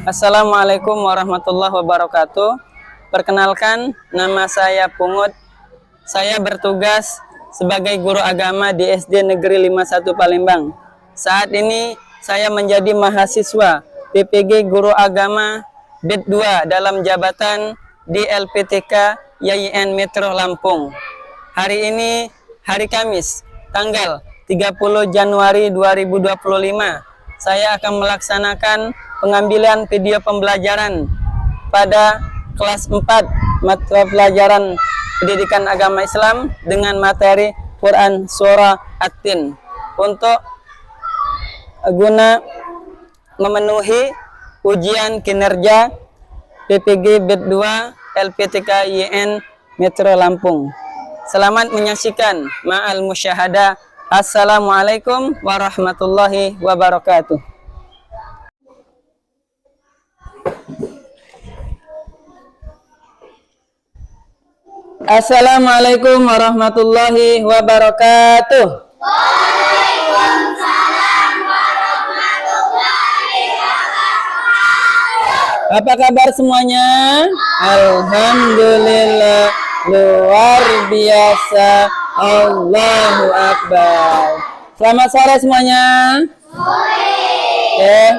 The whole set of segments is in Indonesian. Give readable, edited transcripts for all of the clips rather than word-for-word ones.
Assalamualaikum warahmatullahi wabarakatuh. Perkenalkan, nama saya Pungut. Saya bertugas sebagai guru agama di SD Negeri 51 Palembang. Saat ini saya menjadi mahasiswa PPG Guru Agama BED 2 dalam jabatan di LPTK YIN Metro Lampung. Hari ini hari Kamis, tanggal 30 Januari 2025. Saya akan melaksanakan pengambilan video pembelajaran pada kelas 4 mata pelajaran pendidikan agama Islam dengan materi Quran Surah At-Tin untuk guna memenuhi ujian kinerja PPG BED 2 LPTK YIN Metro Lampung. Selamat menyaksikan ma'al musyahadah. Assalamualaikum warahmatullahi wabarakatuh. Assalamualaikum warahmatullahi wabarakatuh. Waalaikumsalam warahmatullahi wabarakatuh. Apa kabar semuanya? Alhamdulillah, luar biasa. Allahu Akbar. Selamat sore semuanya.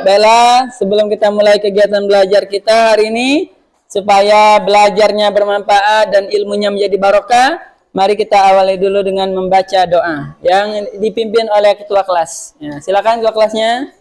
Bella, sebelum kita mulai kegiatan belajar kita hari ini, supaya belajarnya bermanfaat dan ilmunya menjadi barokah, mari kita awali dulu dengan membaca doa yang dipimpin oleh ketua kelas. Ya, silakan ketua kelasnya.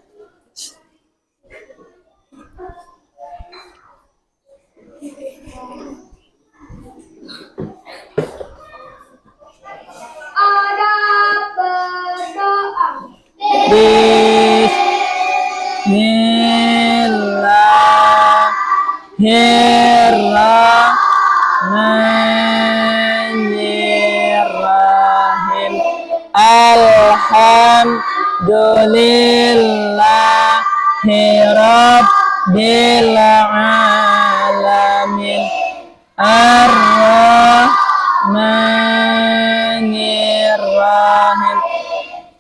Bismillahirrahmanirrahim. Alhamdulillahirabbil alamin. Ar-Rahmanirrahim.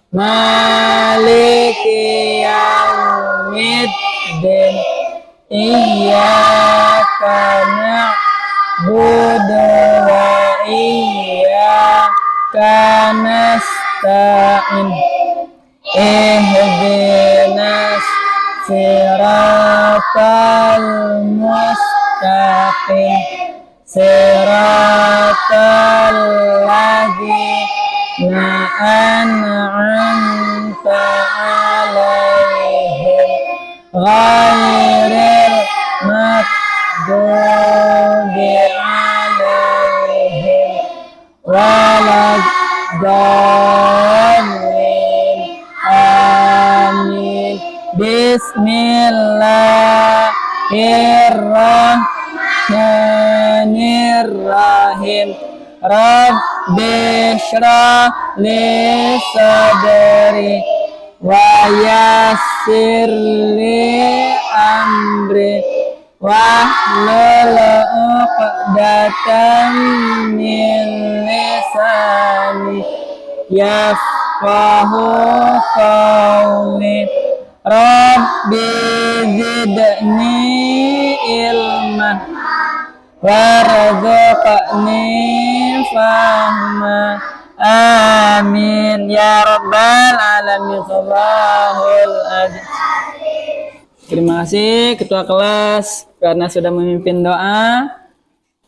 Maliki yaumiddin. Iyyaka na'budu wa iyyaka nasta'in. Ihdinas siratal mustaqim. Siratal ladzina an'amta 'alaihim ghairil maghdubi 'alaihim waladdallin. Amin. Bismillahirrahmanirrahim. Rabbi shrah li sadri wa yassir li amri wahlul 'uqdatam min lisani yafqahu qawli. Rabbi zidni ilma warzuqni fahma. Amin ya rabbal alamin. Shallahul adzim. Terima kasih ketua kelas karena sudah memimpin doa.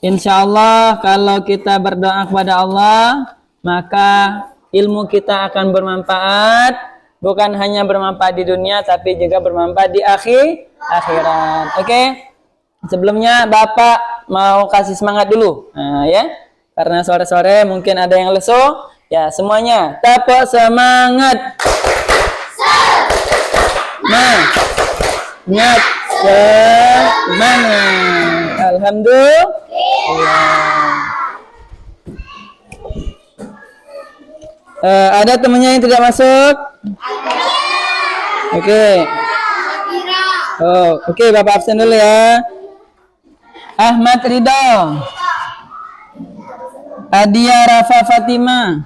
Insya Allah kalau kita berdoa kepada Allah, maka ilmu kita akan bermanfaat. Bukan hanya bermanfaat di dunia, tapi juga bermanfaat di akhirat. Oke? Sebelumnya Bapak mau kasih semangat dulu, ya, karena sore-sore mungkin ada yang lesu, ya semuanya tepuk semangat. Semangat. Alhamdulillah. Ada temannya yang tidak masuk? Oke. Oke, Bapak absen dulu ya. Ahmad Ridho, Adia Rafa Fatina,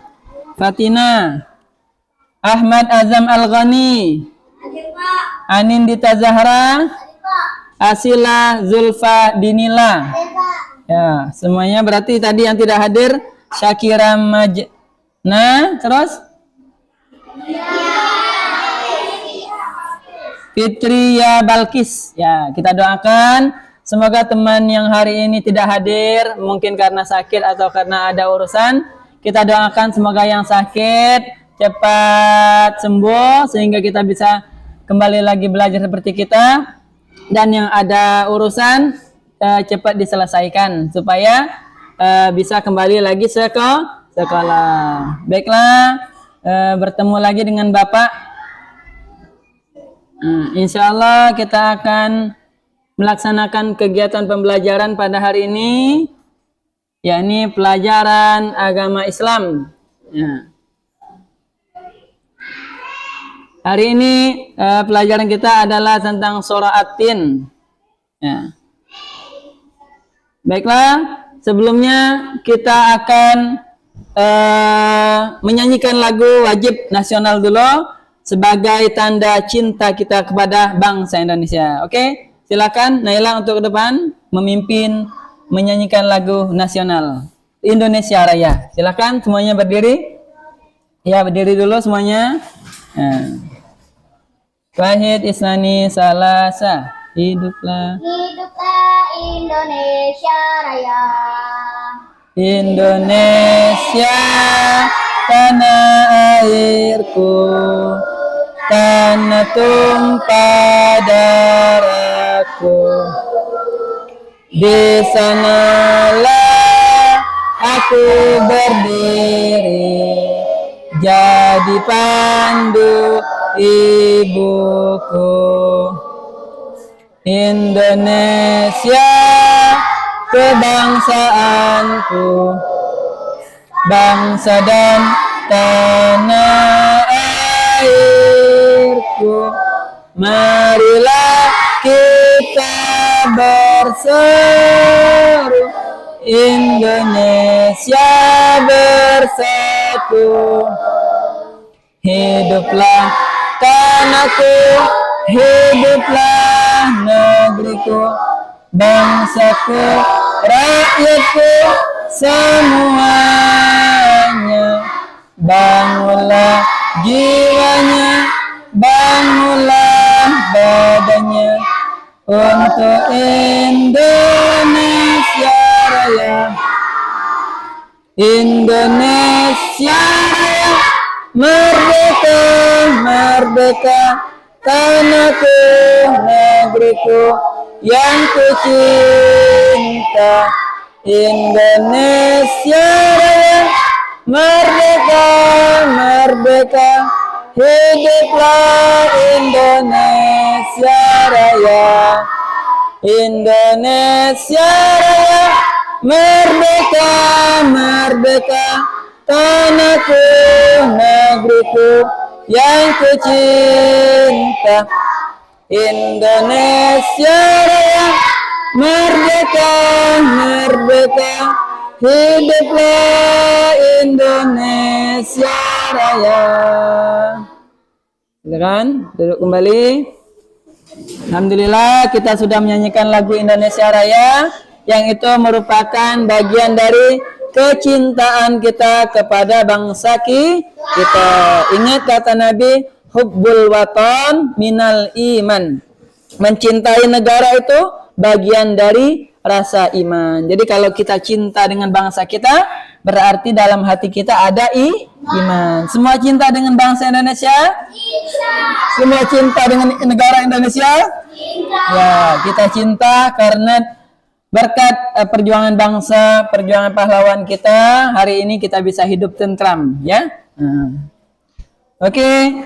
Ahmad Azam Al-Ghani, Anindita Zahra, Asila, Zulfa, Dinila. Ya, semuanya berarti tadi yang tidak hadir Syakira Majna, terus Fitria Balkis. Ya, kita doakan semoga teman yang hari ini tidak hadir mungkin karena sakit atau karena ada urusan. Kita doakan semoga yang sakit cepat sembuh sehingga kita bisa kembali lagi belajar seperti kita, dan yang ada urusan cepat diselesaikan supaya bisa kembali lagi sekolah. Baiklah, bertemu lagi dengan Bapak. Insya Allah kita akan melaksanakan kegiatan pembelajaran pada hari ini, yakni pelajaran agama Islam. Ya. Hari ini pelajaran kita adalah tentang surah At-Tin. Ya. Baiklah, sebelumnya kita akan menyanyikan lagu wajib nasional dulu sebagai tanda cinta kita kepada bangsa Indonesia. Oke, silakan Naila untuk ke depan memimpin menyanyikan lagu nasional Indonesia Raya. Silakan semuanya berdiri. Ya, berdiri dulu semuanya. Wahid Isnani Salasa. Hiduplah Indonesia Raya. Indonesia tanah airku, tanah tumpah darahku. Di sanalah aku berdiri, jadi pandu ibuku. Indonesia kebangsaanku, bangsa dan tanah airku. Marilah kita berseru, Indonesia bersatu. Hiduplah tanahku, hiduplah negeriku, bangsaku, rakyatku semuanya. Bangunlah jiwanya, bangunlah badannya untuk Indonesia Raya. Indonesia Raya, merdeka, merdeka, tanahku, negeriku yang ku cinta. Indonesia Raya, merdeka, merdeka, hiduplah Indonesia Raya. Indonesia Raya, merdeka, merdeka, tanahku, negeriku yang ku cinta. Indonesia Raya, merdeka, merdeka, hiduplah Indonesia Raya. Silakan duduk kembali. Alhamdulillah kita sudah menyanyikan lagu Indonesia Raya, yang itu merupakan bagian dari kecintaan kita kepada bangsa kita. Ingat kata Nabi, hubbul watan minal iman. Mencintai negara itu bagian dari rasa iman. Jadi kalau kita cinta dengan bangsa kita, berarti dalam hati kita ada iman. Semua cinta dengan bangsa Indonesia? Semua cinta dengan negara Indonesia? Ya, kita cinta karena berkat perjuangan bangsa, perjuangan pahlawan kita, hari ini kita bisa hidup tentram, ya. Oke,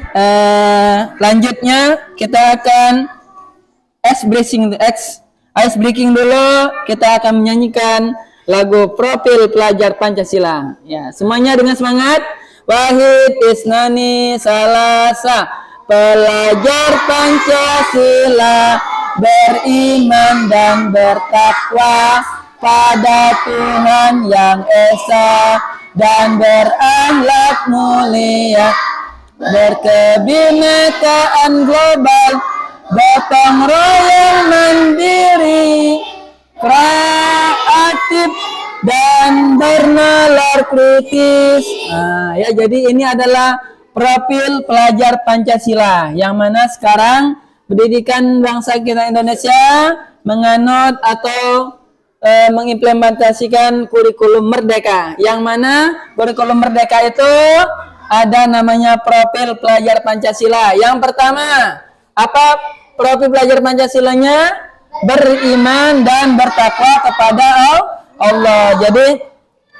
lanjutnya kita akan ice breaking dulu. Kita akan menyanyikan lagu Profil Pelajar Pancasila. Ya, semuanya dengan semangat. Wahid Isnani Salasa, pelajar Pancasila, beriman dan bertakwa pada Tuhan Yang Esa dan berakhlak mulia, berkebinekaan global gotong royong mandiri, kreatif dan bernalar kritis. Nah, ya, jadi ini adalah profil pelajar Pancasila yang mana sekarang pendidikan bangsa kita Indonesia menganut atau mengimplementasikan kurikulum merdeka, yang mana kurikulum merdeka itu ada namanya profil pelajar Pancasila. Yang pertama, apa profil pelajar Pancasilanya? Beriman dan bertakwa kepada Allah. Jadi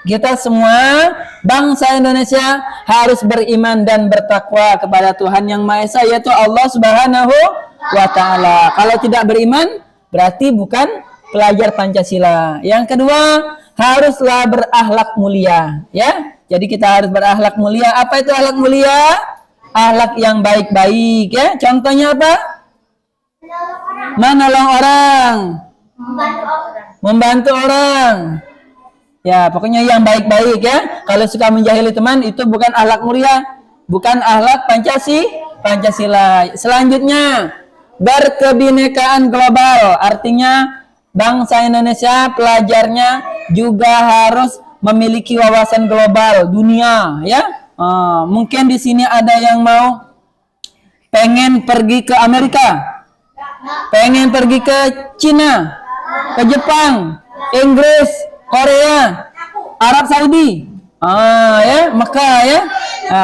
kita semua bangsa Indonesia harus beriman dan bertakwa kepada Tuhan Yang Maha Esa, yaitu Allah Subhanahu wa Ta'ala. Kalau tidak beriman berarti bukan pelajar Pancasila. Yang kedua, haruslah berakhlak mulia, ya. Jadi kita harus berakhlak mulia. Apa itu akhlak mulia? Akhlak yang baik-baik, ya. Contohnya apa? Menolong orang, membantu orang. Ya, pokoknya yang baik-baik, ya. Kalau suka menjahili teman itu bukan akhlak mulia, bukan akhlak Pancasila. Selanjutnya, berkebinekaan global, artinya bangsa Indonesia pelajarnya juga harus memiliki wawasan global dunia, ya. Mungkin di sini ada yang mau pengen pergi ke Amerika, pengen pergi ke Cina, ke Jepang, Inggris, Korea, Arab Saudi, ya, Mekah, ya.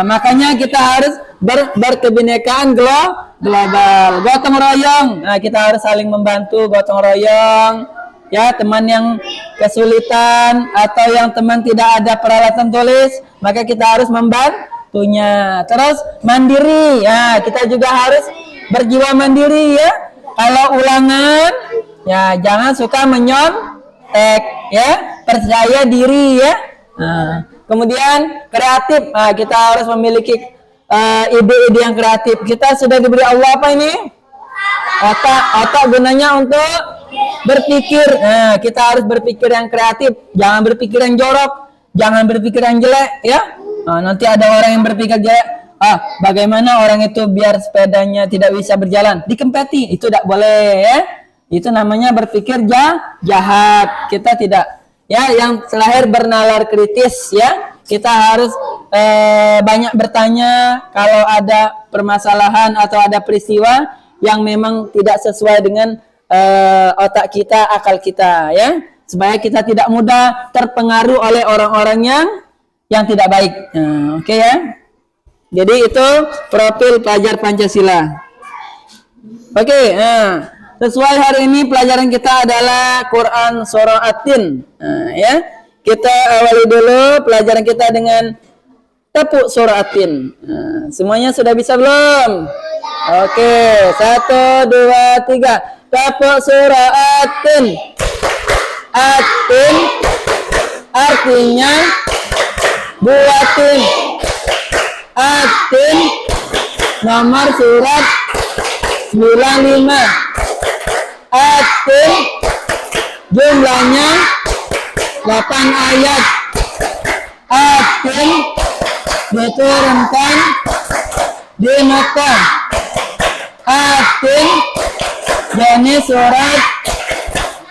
Makanya kita harus berkebinekaan global, gotong royong. Nah, kita harus saling membantu, gotong royong, ya. Teman yang kesulitan atau yang teman tidak ada peralatan tulis, maka kita harus membantunya. Terus mandiri, ya, kita juga harus berjiwa mandiri, ya. Kalau ulangan, ya, jangan suka menyontek, ya, percaya diri, ya. Kemudian kreatif, kita harus memiliki ide-ide yang kreatif. Kita sudah diberi Allah apa ini? Otak gunanya untuk berpikir. Kita harus berpikir yang kreatif, jangan berpikir yang jorok, jangan berpikir yang jelek, ya. Nanti ada orang yang berpikir jelek, bagaimana orang itu biar sepedanya tidak bisa berjalan, dikempeti, itu tidak boleh, ya. Itu namanya berpikir jahat. Kita tidak, ya. Yang terakhir bernalar kritis, ya. Kita harus banyak bertanya kalau ada permasalahan atau ada peristiwa yang memang tidak sesuai dengan otak kita, akal kita, ya, supaya kita tidak mudah terpengaruh oleh orang-orang yang tidak baik. Oke, ya. Jadi itu profil pelajar Pancasila. Oke, sesuai hari ini pelajaran kita adalah Quran Surah At-Tin, ya. Kita awali dulu pelajaran kita dengan tepuk surah At-Tin. Semuanya sudah bisa belum? Oke, 1, 2, 3. Tepuk surah At-Tin. At-Tin artinya buatin. At-Tin nomor surat 95. At-Tin jumlahnya 8 ayat. At-Tin diturunkan di Mekah. At-Tin jenis surat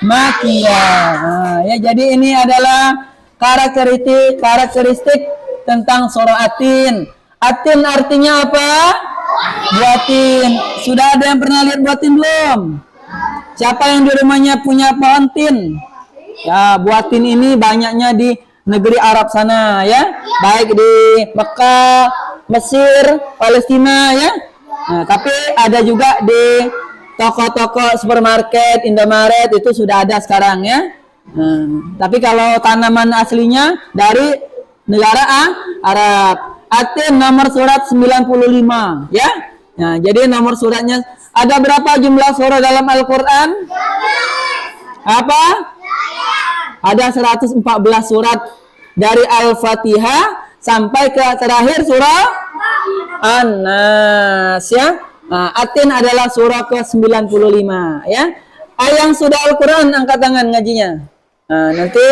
Makkiyah. Ya, jadi ini adalah karakteristik tentang surah At-Tin. At-Tin artinya apa? Buatin. Sudah ada yang pernah lihat buatin belum? Siapa yang di rumahnya punya pohon tin? Ya, buatin ini banyaknya di negeri Arab sana, ya, baik di Mekah, Mesir, Palestina, ya. Tapi ada juga di toko-toko supermarket, Indomaret, itu sudah ada sekarang, ya. Tapi kalau tanaman aslinya dari negara Arab. At-Tin nomor surat 95, ya. Nah, jadi nomor suratnya ada berapa jumlah surah dalam Al-Qur'an? Apa? Ada 114 surat dari Al-Fatihah sampai ke terakhir surah An-Nas, ya. At-Tin adalah surah ke-95, ya. Yang sudah Al-Quran angkat tangan ngajinya. Nanti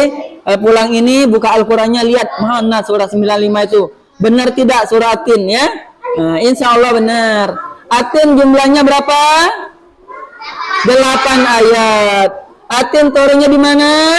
pulang ini buka Al-Qurannya, lihat mana surah 95 itu. Benar tidak surah At-Tin, ya? Insya Allah benar. At-Tin jumlahnya berapa? 8 ayat. Atin turunnya di mana?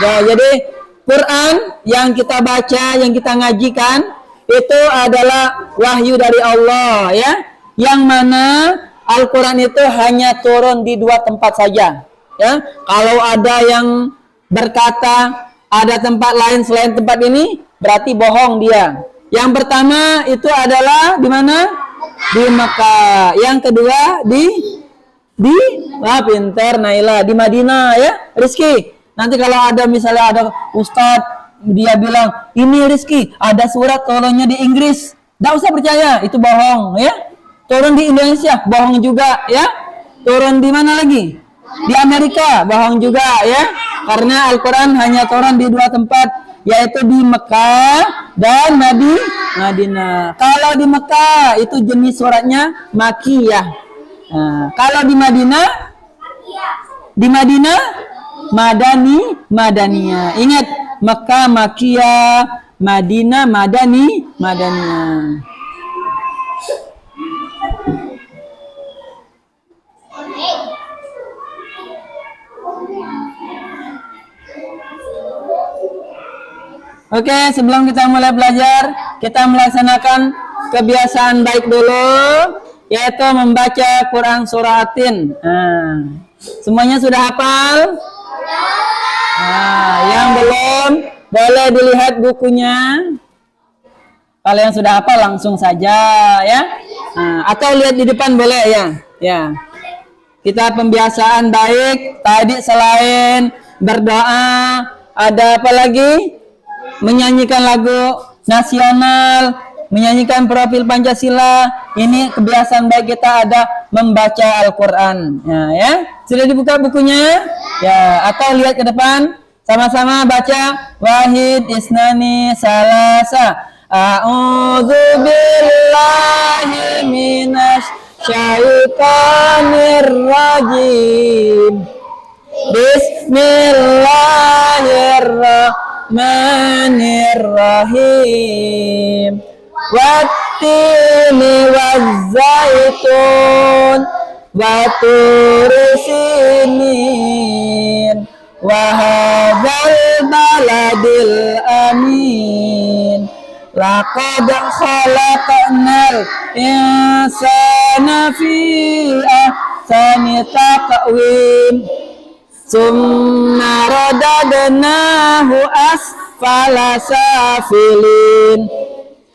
Ya, jadi Quran yang kita baca, yang kita ngajikan itu adalah wahyu dari Allah ya. Yang mana Al-Quran itu hanya turun di 2 tempat saja ya. Kalau ada yang berkata ada tempat lain selain tempat ini, berarti bohong dia. Yang pertama itu adalah di mana? Di Mekah. Yang kedua pinter Naila, di Madinah ya. Rizky, nanti kalau ada misalnya ada ustadz dia bilang ini Rizky ada surat turunnya di Inggris, nggak usah percaya, itu bohong ya. Turun di Indonesia, bohong juga ya. Turun di mana lagi? Di Amerika, bohong juga ya. Karena Al-Quran hanya turun di 2 tempat, yaitu di Mekah dan Madinah. Kalau di Mekah itu jenis suratnya Makiyah. Nah, kalau di Madinah Madaniyah. Ingat, Mekah Makiyah, Madinah Madaniyah. Oke, sebelum kita mulai belajar, kita melaksanakan kebiasaan baik dulu, yaitu membaca Quran surah Atin. Nah, semuanya sudah hafal? Nah, yang belum boleh dilihat bukunya. Kalau yang sudah hafal langsung saja ya. Nah, atau lihat di depan boleh ya. Ya. Kita pembiasaan baik. Tadi selain berdoa, ada apa lagi? Menyanyikan lagu nasional, menyanyikan profil Pancasila. Ini kebiasaan baik kita ada membaca Al-Quran. Ya. Sudah dibuka bukunya? Ya. Atau lihat ke depan. Sama-sama baca. Wahid isnani salasa. A'udzu billahi minasy syaitonir rajim. Bismillahirrahmanirrahim. Wattini wazzaitun waturi sinin wa hadzal baladil amin. Laqad khalaqnal insana fi ahsani taqwim. Summa radadnahu asfala safilin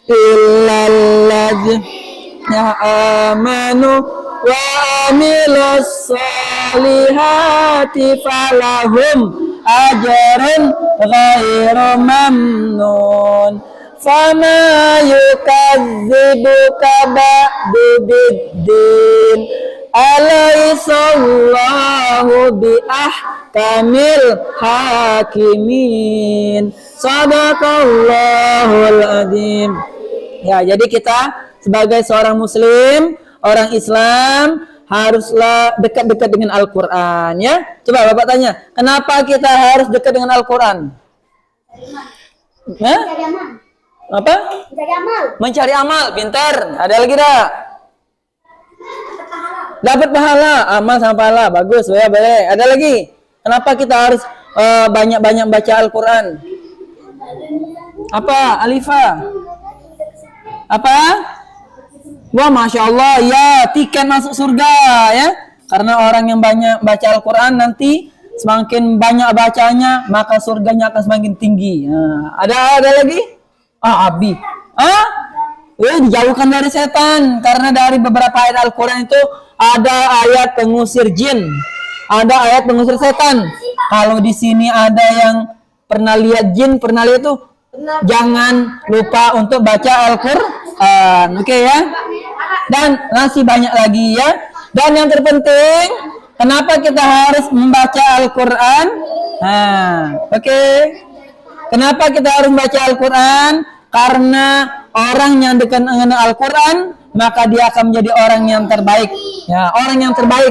illal ladzina amanu wa amilus solihati falahum ajrun ghairu mamnun. Fama yukadzibuka ba'du biddin. Alaihissallahu biahkamil hakimin. Sadaqallahul adzim. Ya, jadi kita sebagai seorang muslim, orang Islam, haruslah dekat-dekat dengan Al-Quran ya. Coba Bapak tanya, kenapa kita harus dekat dengan Al-Quran? Apa? Mencari amal, pintar. Ada lagi dah? Dapat pahala, amal sama pahala, bagus ya, boleh. Ada lagi? Kenapa kita harus banyak-banyak baca Al-Quran? Apa, Alifah? Apa? Wah, Masya Allah, ya, tiket masuk surga ya. Karena orang yang banyak baca Al-Quran nanti semakin banyak bacanya, maka surganya akan semakin tinggi. Nah, ada lagi? Abi. Dijauhkan dari setan. Karena dari beberapa ayat Al-Quran itu ada ayat pengusir jin, ada ayat pengusir setan. Kalau di sini ada yang pernah lihat jin, pernah lihat itu, jangan lupa untuk baca Al-Quran. Oke ya. Dan masih banyak lagi ya. Dan yang terpenting, kenapa kita harus membaca Al-Quran? Oke. Kenapa kita harus membaca Al-Quran? Karena orang yang dekat dengan Al-Quran, maka dia akan menjadi orang yang terbaik. Ya, orang yang terbaik.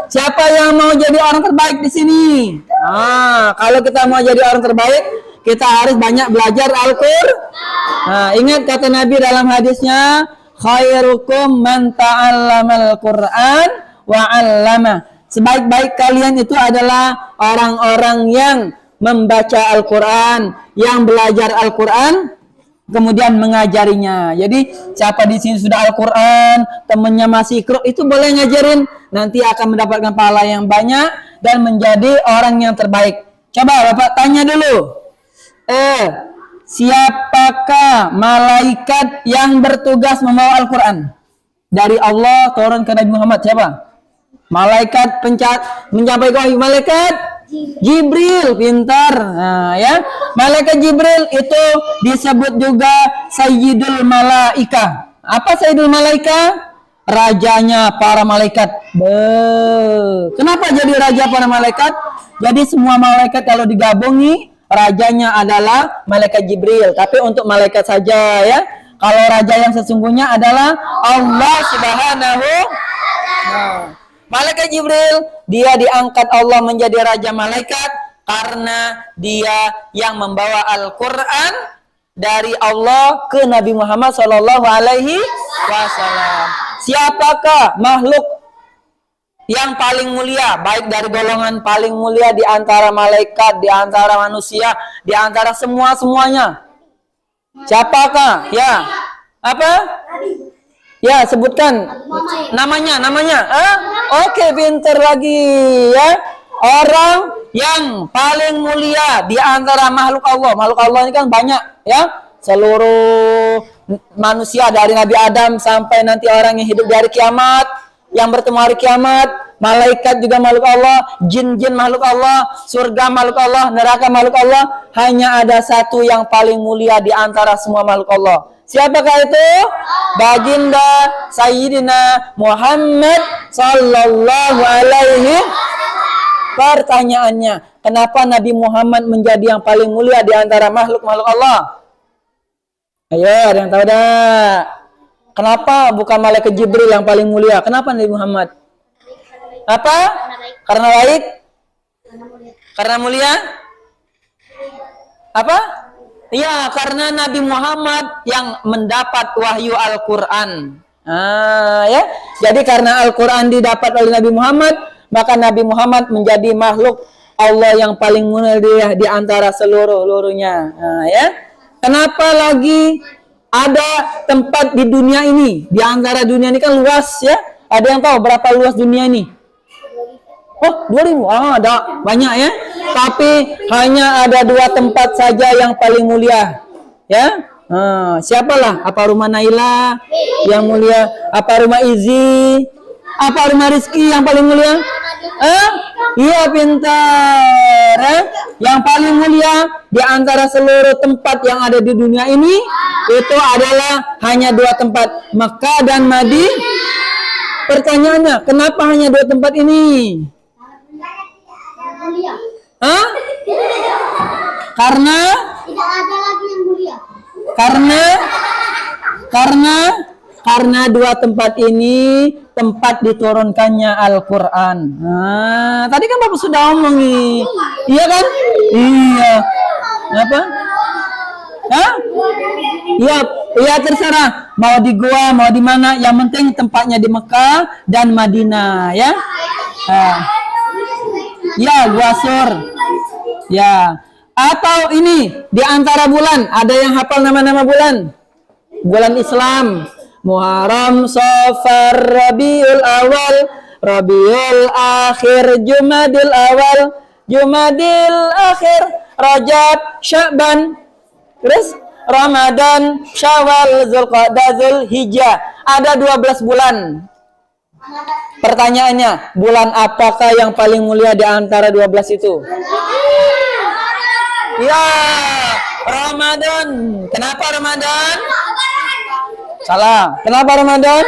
Siapa yang mau jadi orang terbaik di sini? Kalau kita mau jadi orang terbaik, kita harus banyak belajar Al-Quran. Ingat kata Nabi dalam hadisnya, khairukum man ta'allamal Quran wa 'allama. Sebaik-baik kalian itu adalah orang-orang yang membaca Al-Qur'an, yang belajar Al-Qur'an kemudian mengajarinya. Jadi siapa di sini sudah Al-Qur'an, temannya masih Iqra, itu boleh ngajarin, nanti akan mendapatkan pahala yang banyak dan menjadi orang yang terbaik. Coba Bapak tanya dulu. Siapakah malaikat yang bertugas membawa Al-Qur'an? Dari Allah turun ke Nabi Muhammad, siapa? Malaikat mencapai wahyu, malaikat Jibril. Pintar. Nah, ya. Malaikat Jibril itu disebut juga Sayyidul Malaika. Apa Sayyidul Malaika? Rajanya para malaikat. Kenapa jadi raja para malaikat? Jadi semua malaikat kalau digabungi, rajanya adalah malaikat Jibril. Tapi untuk malaikat saja ya. Kalau raja yang sesungguhnya adalah Allah Subhanahu. Malaikat Jibril, dia diangkat Allah menjadi raja malaikat karena dia yang membawa Al-Qur'an dari Allah ke Nabi Muhammad sallallahu alaihi wasallam. Siapakah makhluk yang paling mulia, baik dari golongan paling mulia di antara malaikat, di antara manusia, di antara semuanya? Siapakah? Ya. Apa? Ya, sebutkan namanya. Oke, pintar lagi ya. Orang yang paling mulia di antara makhluk Allah. Makhluk Allah ini kan banyak ya. Seluruh manusia dari Nabi Adam sampai nanti orang yang hidup dari kiamat, yang bertemu hari kiamat, malaikat juga makhluk Allah, jin-jin makhluk Allah, surga makhluk Allah, neraka makhluk Allah. Hanya ada satu yang paling mulia di antara semua makhluk Allah. Siapakah itu? Baginda Sayyidina Muhammad sallallahu alaihi. Pertanyaannya, kenapa Nabi Muhammad menjadi yang paling mulia di antara makhluk-makhluk Allah? Ayo, ada yang tahu dah? Kenapa bukan malaikat Jibril yang paling mulia? Kenapa Nabi Muhammad? Apa? Karena baik? Karena mulia? Apa? Ya, karena Nabi Muhammad yang mendapat wahyu Al-Qur'an. Ya. Jadi karena Al-Qur'an didapat oleh Nabi Muhammad, maka Nabi Muhammad menjadi makhluk Allah yang paling mulia di antara seluruhnya. Ya. Kenapa lagi ada tempat di dunia ini? Di antara dunia ini kan luas ya. Ada yang tahu berapa luas dunia ini? Oh, 2000. Ada banyak ya. Tapi hanya ada 2 tempat saja yang paling mulia. Ya. Siapalah? Apa rumah Naila yang mulia? Apa rumah Izi? Apa rumah Rizki yang paling mulia? Iya, pintar. Yang paling mulia di antara seluruh tempat yang ada di dunia ini itu adalah hanya 2 tempat, Mekah dan Madinah. Pertanyaannya, kenapa hanya 2 tempat ini? Karena tidak ada lagi yang mulia. Karena 2 tempat ini tempat diturunkannya Al-Qur'an. Tadi kan Bapak sudah omong nih. Iya kan? Iya. Apa? Iya terserah. Mau di gua, mau di mana, yang penting tempatnya di Mekah dan Madinah, ya. Ya, gua Sur. Ya. Atau ini di antara bulan, ada yang hafal nama-nama bulan? Bulan Islam. Muharram, Safar, Rabiul Awal, Rabiul Akhir, Jumadil Awal, Jumadil Akhir, Rajab, Sya'ban, terus Ramadan, Syawal, Zulqa'dah, Zulhijjah. Ada 12 bulan. Pertanyaannya, bulan apakah yang paling mulia di antara 12 itu? Ya, Ramadan. Kenapa Ramadan? Salah. Kenapa Ramadan?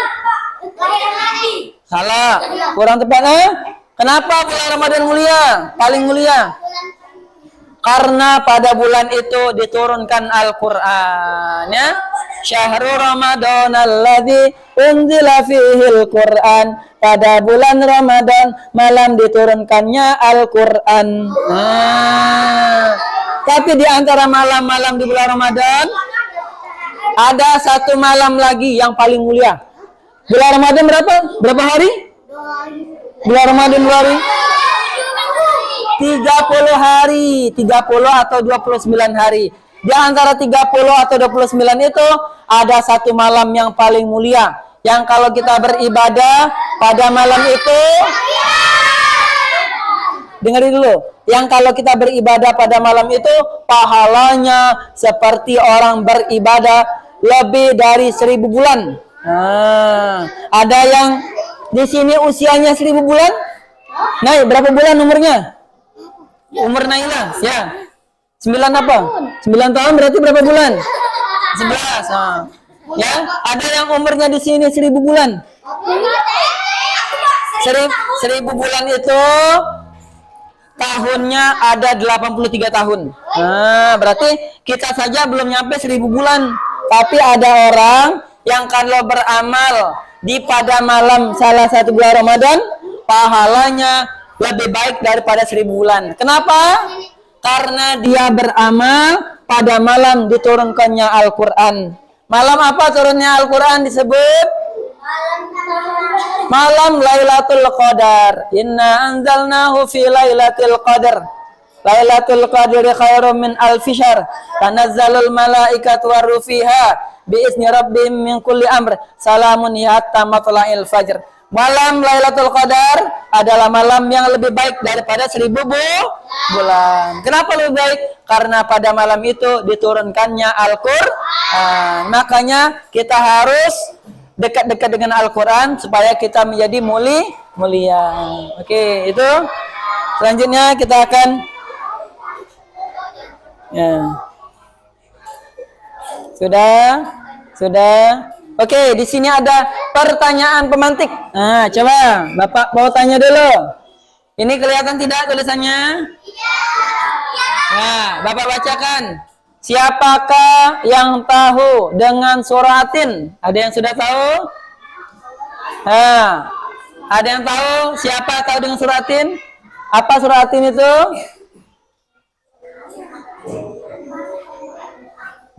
Salah. Kurang tepatnya. Kenapa bulan Ramadan mulia? Paling mulia? Karena pada bulan itu diturunkan Al-Qur'an, ya. Syahrul Ramadan alladzi unzila fihil Qur'an. Pada bulan Ramadan malam diturunkannya Al-Qur'an. Tapi di antara malam-malam di bulan Ramadan ada 1 malam lagi yang paling mulia. Bulan Ramadan berapa? Berapa hari? Bulan Ramadan berapa? 30 hari, 30 atau 29 hari. Di antara 30 atau 29 itu ada satu malam yang paling mulia, yang kalau kita beribadah pada malam itu, dengerin dulu, yang kalau kita beribadah pada malam itu pahalanya seperti orang beribadah lebih dari 1000 bulan. Nah, ada yang di sini usianya 1000 bulan? Naik berapa bulan umurnya? Umur Naila, ya. 9 apa? 9 tahun berarti berapa bulan? 11. Nah. Ya, ada yang umurnya di sini 1000 bulan. 1000 bulan itu tahunnya ada 83 tahun. Nah, berarti kita saja belum nyampe 1000 bulan. Tapi ada orang yang kalau beramal di pada malam salah satu bulan Ramadan, pahalanya lebih baik daripada 1000 bulan. Kenapa? Karena dia beramal pada malam diturunkannya Al-Quran. Malam apa turunnya Al-Quran disebut? Malam Lailatul Qadar. Inna anzalnahu fi Lailatul Qadar. Lailatul Qadri khairum min alfi syahr. Tanazzalul malaikatu waruh fiha biizni rabbihim min kulli amr. Salamun hatta matla'il fajr. Malam Lailatul Qadar adalah malam yang lebih baik daripada 1000 bulan. Kenapa lebih baik? Karena pada malam itu diturunkannya Al-Quran. Makanya kita harus dekat-dekat dengan Al-Quran supaya kita menjadi mulia. Oke, itu. Selanjutnya kita akan Sudah. Oke, di sini ada pertanyaan pemantik. Nah, coba Bapak mau tanya dulu. Ini kelihatan tidak tulisannya? Nah, Bapak bacakan. Siapakah yang tahu dengan suratin? Ada yang sudah tahu? Nah, ada yang tahu? Siapa tahu dengan suratin? Apa suratin itu?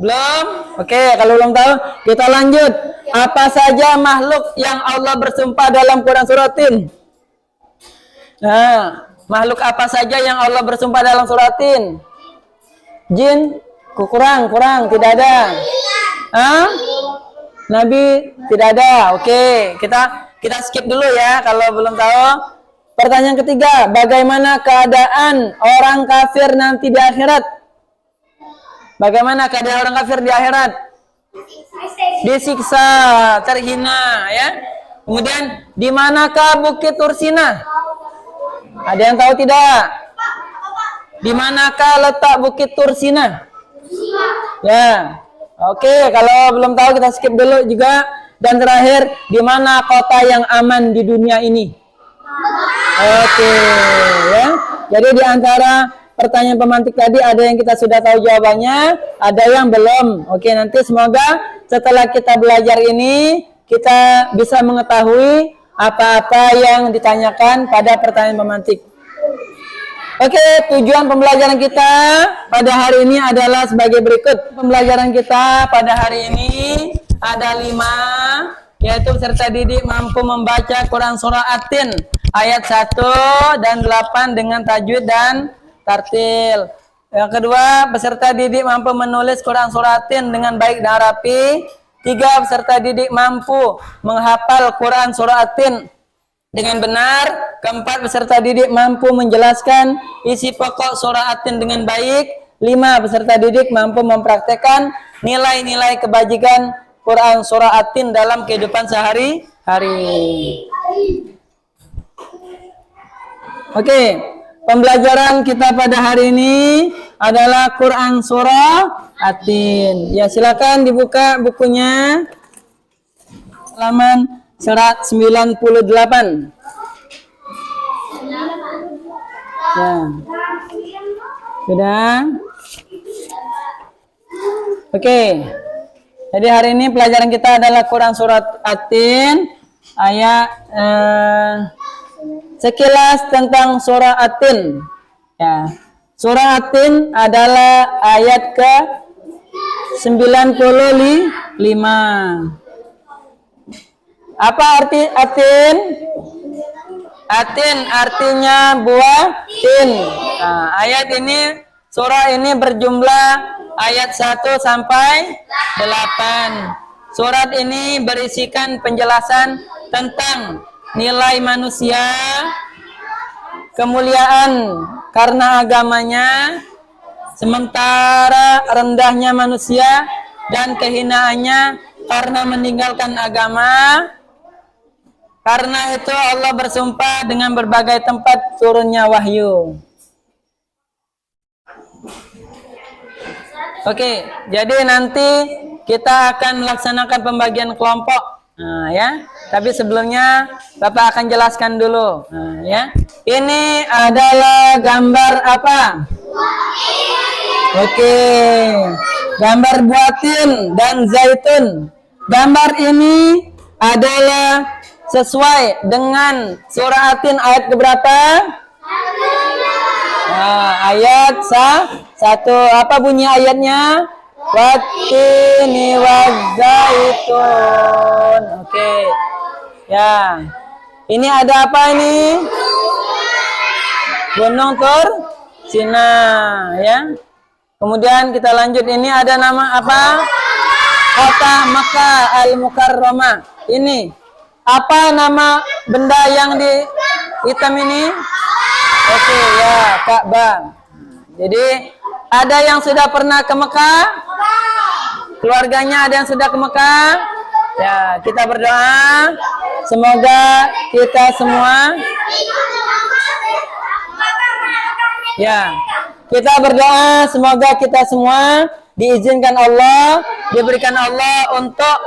Belum? Oke, kalau belum tahu, kita lanjut. Apa saja makhluk yang Allah bersumpah dalam Quran suratin? Nah, makhluk apa saja yang Allah bersumpah dalam suratin? Jin? Kurang, tidak ada. Hah? Nabi? Tidak ada. Oke, kita skip dulu ya kalau belum tahu. Pertanyaan ketiga, bagaimana keadaan orang kafir nanti di akhirat? Bagaimana keadaan orang kafir di akhirat? Disiksa, terhina, ya. Kemudian di manakah Bukit Tursina? Ada yang tahu tidak? Di manakah letak Bukit Tursina? Ya. Oke, kalau belum tahu kita skip dulu juga. Dan terakhir, di mana kota yang aman di dunia ini? Oke, ya. Jadi di antara pertanyaan pemantik tadi ada yang kita sudah tahu jawabannya, ada yang belum. Oke, nanti semoga setelah kita belajar ini kita bisa mengetahui apa-apa yang ditanyakan pada pertanyaan pemantik. Oke, tujuan pembelajaran kita pada hari ini adalah sebagai berikut. Pembelajaran kita pada hari ini ada 5, yaitu peserta didik mampu membaca Quran Surah At-Tin ayat 1 dan 8 dengan tajwid dan tartil. Yang kedua, peserta didik mampu menulis Quran Surah At-Tin dengan baik dan rapi. 3, peserta didik mampu menghafal Quran Surah At-Tin dengan benar. 4, peserta didik mampu menjelaskan isi pokok Surah At-Tin dengan baik. 5, peserta didik mampu mempraktekkan nilai-nilai kebajikan Quran Surah At-Tin dalam kehidupan sehari-hari. Oke. Pembelajaran kita pada hari ini adalah Quran Surah At-Tin. Ya, silakan dibuka bukunya. Halaman 198. Ya. Sudah? Oke. Jadi hari ini pelajaran kita adalah Quran Surah At-Tin ayat sekilas tentang surah At-Tin. Ya. Surah At-Tin adalah ayat ke 95. Apa arti At-Tin? Atin artinya buah tin. Nah, ayat ini, surah ini berjumlah ayat 1 sampai 8. Surat ini berisikan penjelasan tentang nilai manusia, kemuliaan karena agamanya, sementara rendahnya manusia dan kehinaannya karena meninggalkan agama. Karena itu Allah bersumpah dengan berbagai tempat turunnya wahyu. Oke, jadi nanti kita akan melaksanakan pembagian kelompok. Nah, ya. Tapi sebelumnya Bapak akan jelaskan dulu. Nah, ya. Ini adalah gambar apa? Oke. Gambar buatin dan zaitun. Gambar ini adalah sesuai dengan surah Atin ayat keberapa? Nah, ayat 1. Apa bunyi ayatnya? Wattini wazzaitun. Oke. Ya. Ini ada apa ini? Gunung Tursina, ya. Kemudian kita lanjut, ini ada nama apa? Kota Makkah Al-Mukarramah. Ini apa nama benda yang di hitam ini? Oke, ya, Ka'bah. Jadi ada yang sudah pernah ke Mekah? Keluarganya ada yang sudah ke Mekah? Ya, kita berdoa semoga kita semua, ya, kita berdoa semoga kita semua diizinkan Allah, diberikan Allah untuk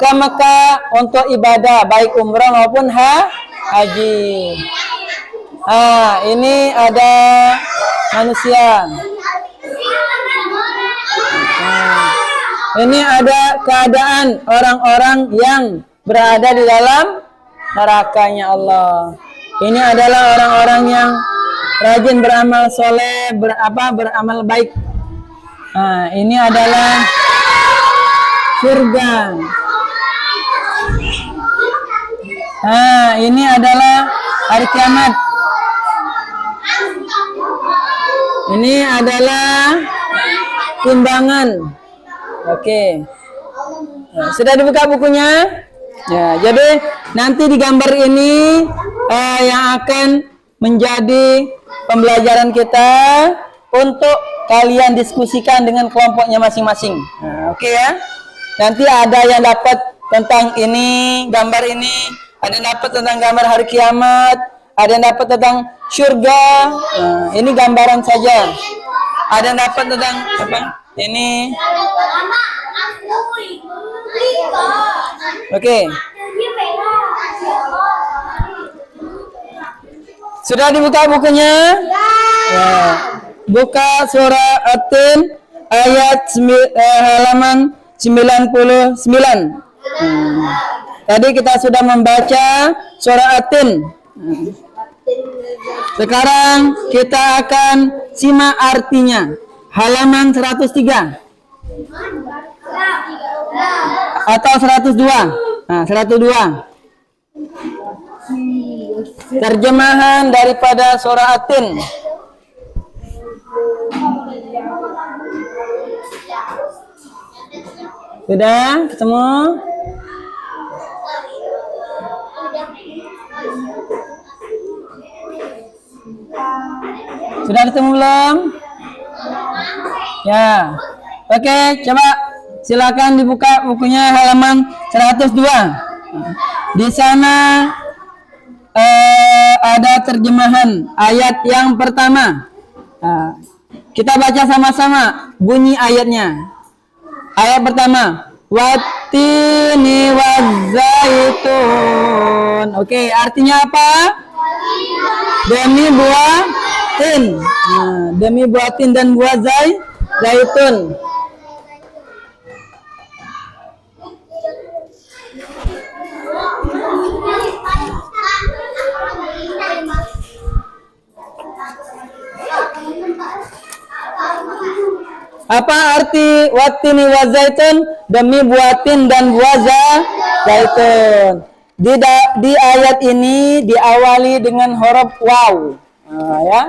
ke Mekah untuk ibadah baik umrah maupun haji. Ini ada manusia. Ini ada keadaan orang-orang yang berada di dalam nerakanya Allah. Ini adalah orang-orang yang rajin beramal soleh, beramal baik. Nah, ini adalah surga. Nah, ini adalah hari kiamat. Ini adalah timbangan. Oke. Nah, sudah dibuka bukunya? Ya, jadi nanti di gambar ini yang akan menjadi pembelajaran kita untuk kalian diskusikan dengan kelompoknya masing-masing. Nah, oke ya. Nanti ada yang dapat tentang ini, gambar ini, ada yang dapat tentang gambar hari kiamat, ada yang dapat tentang surga. Nah, ini gambaran saja. Ada yang dapat tentang apa? Ini. Oke. Sudah dibuka bukunya? Ya. Buka surah Atin ayat halaman 99. Tadi kita sudah membaca surah Atin. Sekarang kita akan simak artinya. Halaman 103 atau 102. Nah, 102. Terjemahan daripada surah Atin. Sudah ketemu? Sudah ketemu belum? Ya. Oke, coba silakan dibuka bukunya halaman 102. Di sana ada terjemahan ayat yang pertama. Nah, kita baca sama-sama bunyi ayatnya. Ayat pertama, wattini wazzaitun. Oke, artinya apa? Demi buah tin. Nah, demi buah tin dan buah zaitun. Apa arti wattini wa zaitun? Demi buah tin dan buah zaitun. di ayat ini diawali dengan huruf waw. Nah, ya.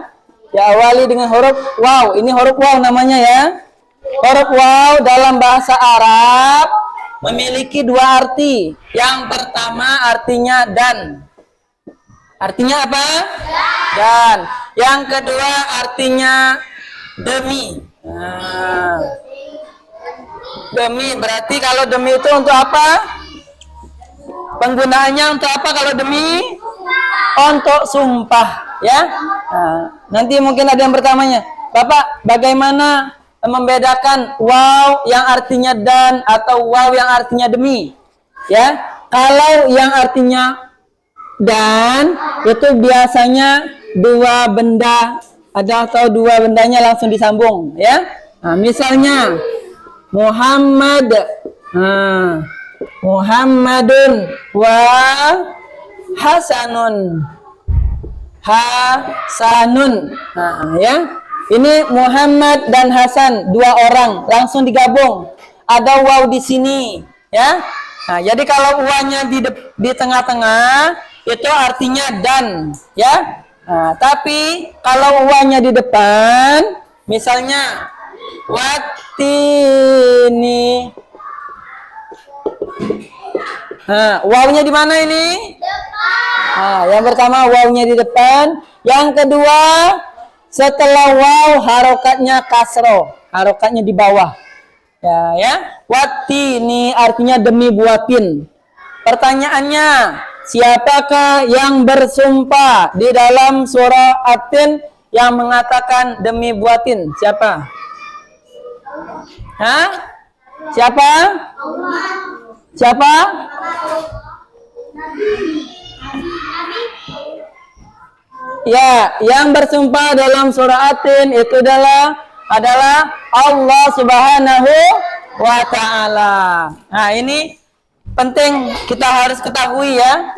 Diawali dengan huruf waw. Ini huruf waw namanya ya. Huruf waw dalam bahasa Arab memiliki dua arti. Yang pertama artinya dan. Artinya apa? Dan. Yang kedua artinya demi. Nah. Demi berarti kalau demi itu untuk apa? Penggunaannya untuk apa kalau demi? Untuk sumpah, ya. Nah, nanti mungkin ada yang bertamanya, Bapak, bagaimana membedakan waw yang artinya dan atau waw yang artinya demi? Ya, kalau yang artinya dan itu biasanya dua benda ada atau dua bendanya langsung disambung, ya. Nah, misalnya Muhammad, Muhammadun wa Hasanun. Hasanun. Nah, ya. Ini Muhammad dan Hasan, dua orang langsung digabung. Ada waw di sini, ya. Nah, jadi kalau uanya di tengah-tengah itu artinya dan, ya. Nah, tapi kalau uanya di depan, misalnya watini. Nah, wawnya di mana ini? Nah, yang pertama wawnya di depan, yang kedua setelah waw harokatnya kasro, harokatnya di bawah. Ya, ya. Watini artinya demi buatin. Pertanyaannya, siapakah yang bersumpah di dalam surah At-Tin yang mengatakan demi buatin? Siapa? Hah? Siapa? Siapa? Ya, yang bersumpah dalam surah At-Tin itu adalah Allah Subhanahu wa Ta'ala. Nah, ini penting kita harus ketahui, ya.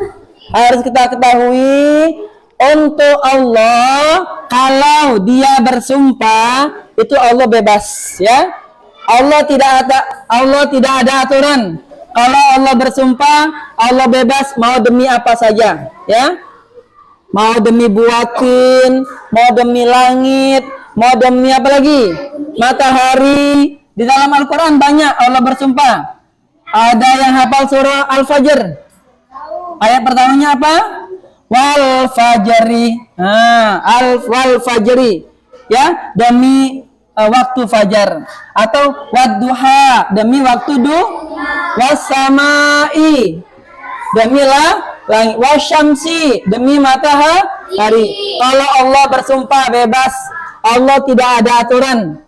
Harus kita ketahui untuk Allah, kalau dia bersumpah itu Allah bebas, ya. Allah tidak ada aturan. Kalau Allah bersumpah, Allah bebas mau demi apa saja, ya. Mau demi buatin, mau demi langit, mau demi apa lagi? Matahari. Di dalam Al-Quran banyak Allah bersumpah. Ada yang hafal surah Al-Fajr. Ayat pertamanya apa? Wal fajri. Wal fajri. Ya, demi waktu fajar. Atau wadduha, demi waktu wasamai, demilah langit, wasyamsi, demi matahari. Kalau Allah bersumpah bebas, Allah tidak ada aturan.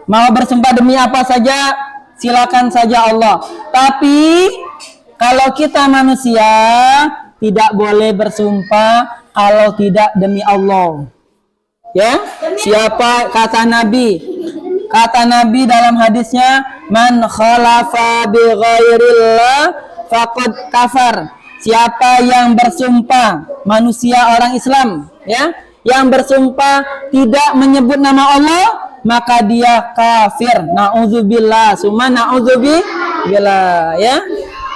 Mau bersumpah demi apa saja, silakan saja Allah. Tapi kalau kita manusia tidak boleh bersumpah kalau tidak demi Allah. Ya, siapa kata Nabi? Kata Nabi dalam hadisnya, man khalafa bi ghairillah faqad kafar. Siapa yang bersumpah, manusia orang Islam, ya, yang bersumpah tidak menyebut nama Allah, maka dia kafir. Nauzubillah, summa nauzubillah, ya.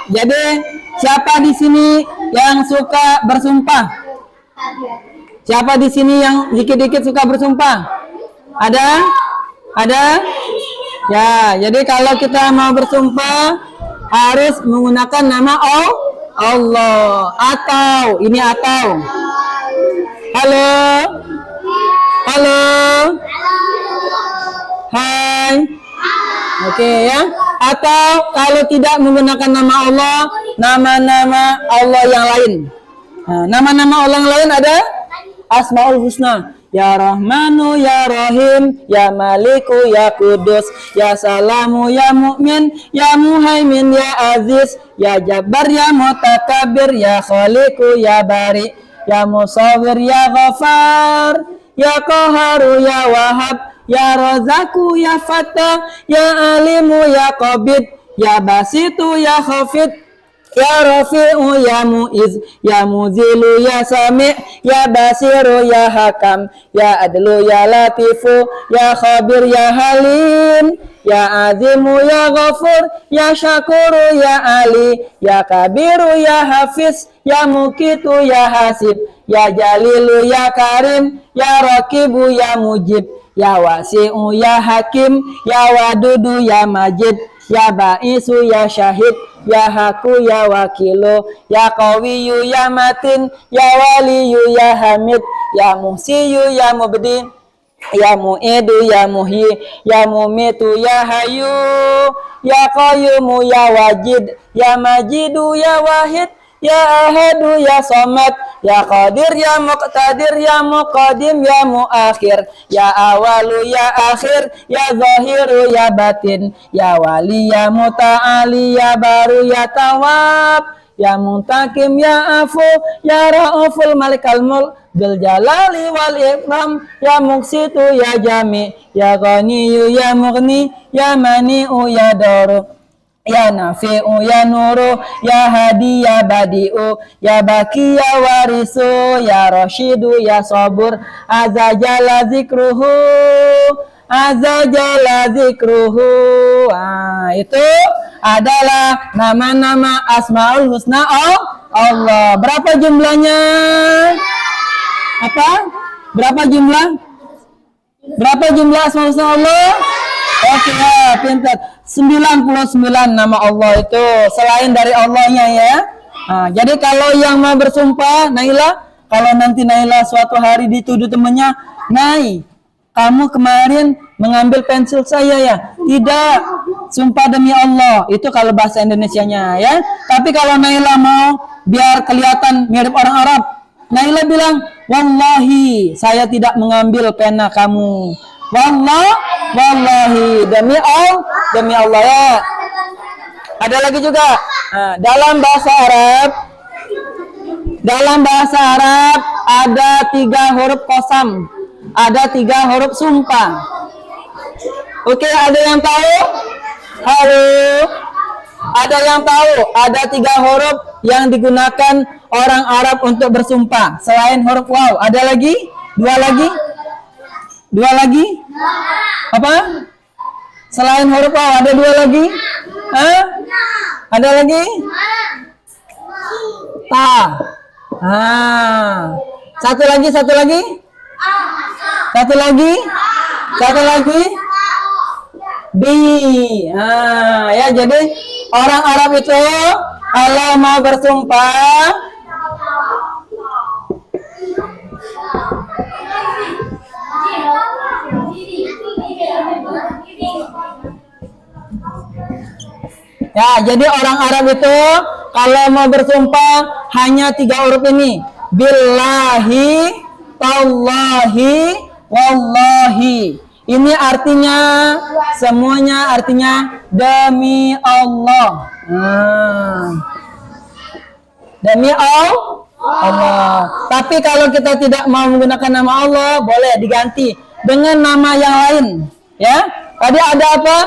Jadi siapa di sini yang suka bersumpah? Siapa di sini yang dikit-dikit suka bersumpah? Ada? Ada? Ya, jadi kalau kita mau bersumpah harus menggunakan nama Allah. Atau ini atau. Halo? Halo? Hai. Oke, ya. Atau kalau tidak menggunakan nama Allah, nama-nama Allah yang lain. Nah, nama-nama Allah yang lain ada Asmaul Husna. Ya Rahmanu, Ya Rahim, Ya Maliku, Ya Kudus, Ya Salamu, Ya Mu'min, Ya Muhaimin, Ya Aziz, Ya Jabbar, Ya Mutakabir, Ya Khaliku, Ya Bari, Ya Musawir, Ya Ghafar, Ya Qaharu, Ya Wahab, Ya Razaku, Ya Fattah, Ya Alimu, Ya Qabid, Ya Basitu, Ya Khafid, Ya Rafi'u, Ya Mu'iz, Ya Muzilu, Ya Sami', Ya Basiru, Ya Hakam, Ya Adlu, Ya Latifu, Ya Khabir, Ya Halim, ya azimu ya ghafur, ya syakuru ya ali, ya kabiru ya hafiz, ya mukitu ya hasib, ya jalilu ya karim, ya rakibu ya mujib, ya wasi'u ya hakim, ya wadudu ya majid, ya ba'isu ya syahid, ya haku ya wakilu, ya qawiyu ya matin, ya waliyu ya hamid, ya muhsiyu ya mubdi, ya mu'idu ya muhyi, ya mumitu ya hayu, ya qayyumu ya wajid, ya majidu ya wahid, ya ahadu ya somad, ya qadir ya muqtadir, ya muqadim ya muakhir, ya awalu ya akhir, ya zahiru ya batin, ya wali ya muta'ali, ya baru ya tawab, ya muntakim ya afu, ya rauful malikal mulk dzul jalali wal ikram, ya muksitu ya jami, ya ghaniyu ya mughni, ya mani'u ya daru, ya nafi'u ya nuru, ya hadi ya badi'u, ya baki ya warisu, ya rasyidu ya sabur, azza jalla zikruhu, azza jalla zikruhu. Itu adalah nama-nama Asmaul Husna Allah. Berapa jumlahnya? Apa? Berapa jumlah? Berapa jumlah Asmaul Husna Allah? Oke, pintar. 99 nama Allah itu selain dari Allahnya ya. Nah, jadi kalau yang mau bersumpah, Naila, kalau nanti Naila suatu hari dituduh temannya, Nai, kamu kemarin mengambil pensil saya ya? Tidak, sumpah demi Allah. Itu kalau bahasa Indonesianya ya. Tapi kalau Naila mau biar kelihatan mirip orang Arab, Naila bilang, wallahi, saya tidak mengambil pena kamu. Wallahi, demi Allah ya. Ada lagi juga. Nah, dalam bahasa Arab ada 3 huruf qasam, ada 3 huruf sumpah. Oke, ada yang tahu? Halo. Ada yang tahu? Ada 3 huruf yang digunakan orang Arab untuk bersumpah selain huruf waw. Ada lagi? 2 lagi? 2 lagi? Apa? Selain huruf waw ada 2 lagi? Hah? Ada lagi? Ta. Satu lagi? Satu lagi? Bi. Ya, jadi orang Arab itu kalau mau bersumpah ya, jadi orang Arab itu kalau mau bersumpah hanya 3 huruf ini. Billahi, tallahi, wallahi. Ini artinya, semuanya artinya demi Allah. Demi Allah. Tapi kalau kita tidak mau menggunakan nama Allah, boleh diganti dengan nama yang lain. Ya, tadi ada apa?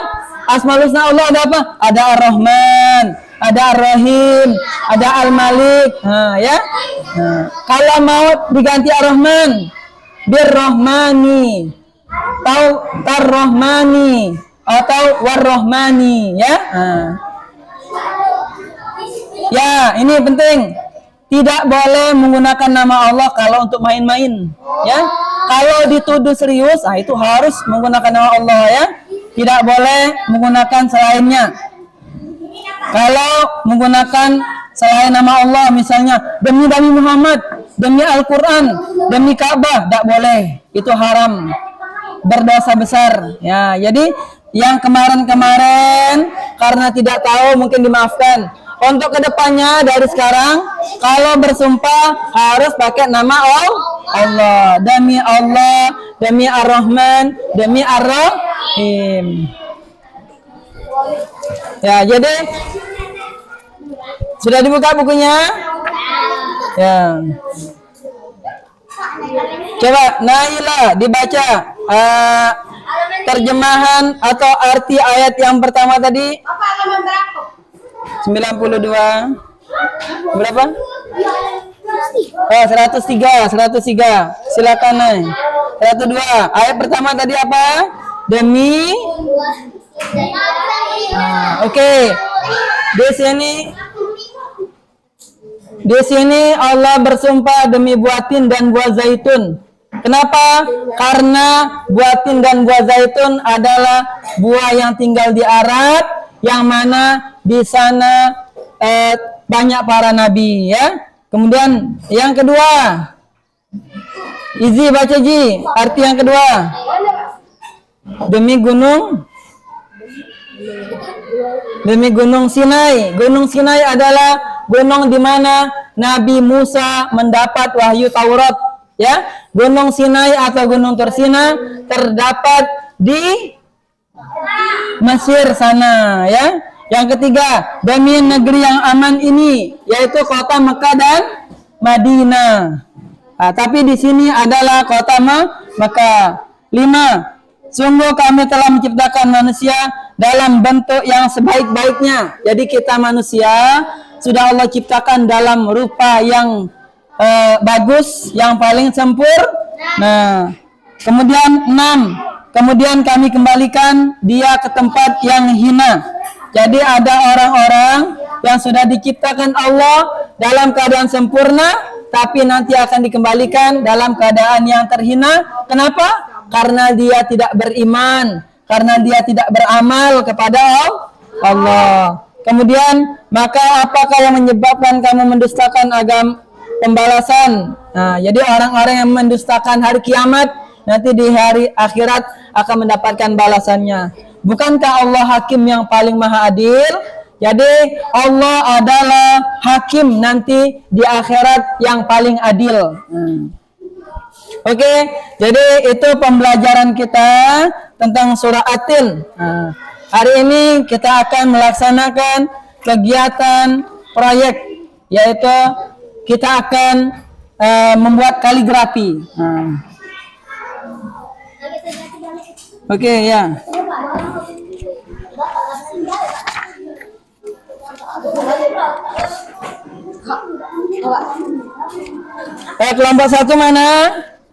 Asmaul Husna Allah ada apa? Ada Ar-Rahman, ada Ar-Rahim, ada Al-Malik. Ya. Kalau mau diganti Ar-Rahman, Bir-Rahmani, atau Tar-Rahmani, atau War-Rahmani, ya. Ya, ini penting. Tidak boleh menggunakan nama Allah kalau untuk main-main, ya. Kalau dituduh serius, itu harus menggunakan nama Allah, ya. Tidak boleh menggunakan selainnya. Kalau menggunakan selain nama Allah, misalnya demi Nabi Muhammad, demi Al-Quran, demi Ka'bah, tidak boleh. Itu haram, berdosa besar. Ya, jadi yang kemarin-kemarin karena tidak tahu mungkin dimaafkan. Untuk kedepannya dari sekarang, kalau bersumpah harus pakai nama Allah. Demi Allah, demi Ar-Rahman, demi Ar-Rahim. Ya, jadi sudah dibuka bukunya? Ya. Coba Naila dibaca terjemahan atau arti ayat yang pertama tadi. 92. Berapa? 103. Silakan, Nay. 102. Ayat pertama tadi apa? Demi Oke. Di sini Allah bersumpah demi buatin dan buah zaitun. Kenapa? Karena buatin dan buah zaitun adalah buah yang tinggal di Arab, yang mana di sana banyak para nabi, ya. Kemudian yang kedua, Izi baca Ji, arti yang kedua. Demi gunung Sinai. Gunung Sinai adalah gunung di mana Nabi Musa mendapat wahyu Taurat, ya. Gunung Sinai atau Gunung Tursina terdapat di Mesir sana, ya. Yang ketiga, demi negeri yang aman ini, yaitu kota Mekah dan Madinah. Tapi di sini adalah kota Mekah. 5. Sungguh kami telah menciptakan manusia dalam bentuk yang sebaik-baiknya. Jadi kita manusia sudah Allah ciptakan dalam rupa yang bagus, yang paling sempurna. Nah, kemudian 6. Kemudian kami kembalikan dia ke tempat yang hina. Jadi ada orang-orang yang sudah diciptakan Allah dalam keadaan sempurna, tapi nanti akan dikembalikan dalam keadaan yang terhina. Kenapa? Karena dia tidak beriman, karena dia tidak beramal kepada Allah. Kemudian, maka apakah yang menyebabkan kamu mendustakan agama pembalasan? Nah, jadi orang-orang yang mendustakan hari kiamat, nanti di hari akhirat akan mendapatkan balasannya. Bukankah Allah hakim yang paling maha adil? Jadi Allah adalah hakim nanti di akhirat yang paling adil. Oke, jadi itu pembelajaran kita tentang surah At-Tin. Hari ini kita akan melaksanakan kegiatan proyek, yaitu kita akan membuat kaligrafi. Oke, ya. Kelompok 1 mana?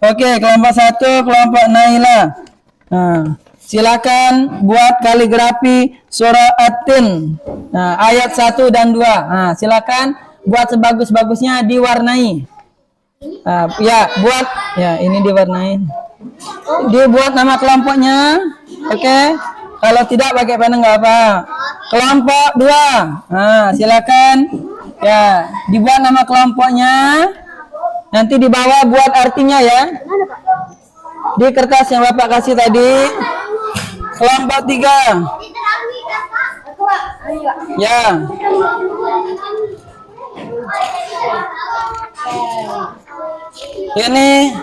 Oke, kelompok 1, kelompok Naila. Silakan buat kaligrafi surah At-Tin. Ayat 1 dan 2. Silakan buat sebagus-bagusnya diwarnai. Ya, buat. Ya, ini diwarnai. Dibuat nama kelompoknya. Oke. Kalau tidak pakai pena nggak apa. Kelompok 2. Silakan. Ya, dibuat nama kelompoknya. Nanti di bawah buat artinya ya. Di kertas yang Bapak kasih tadi. Kelompok 3. Ya. Ini.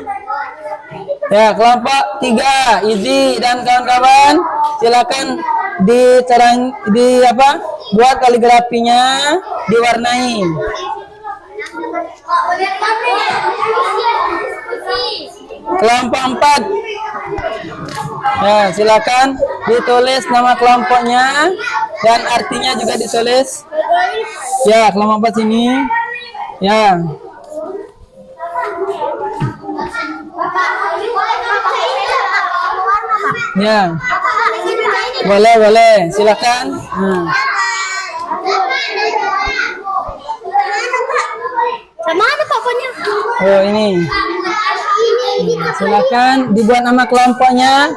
Ya, kelompok 3, Izi dan kawan-kawan, silakan buat kaligrafinya, diwarnai. Kelompok 4. Ya, silakan ditulis nama kelompoknya dan artinya juga ditulis. Ya, kelompok 4 sini. Ya. Ya, boleh, silakan. Sama ada papannya. Oh, ini. Silakan dibuat nama kelompoknya.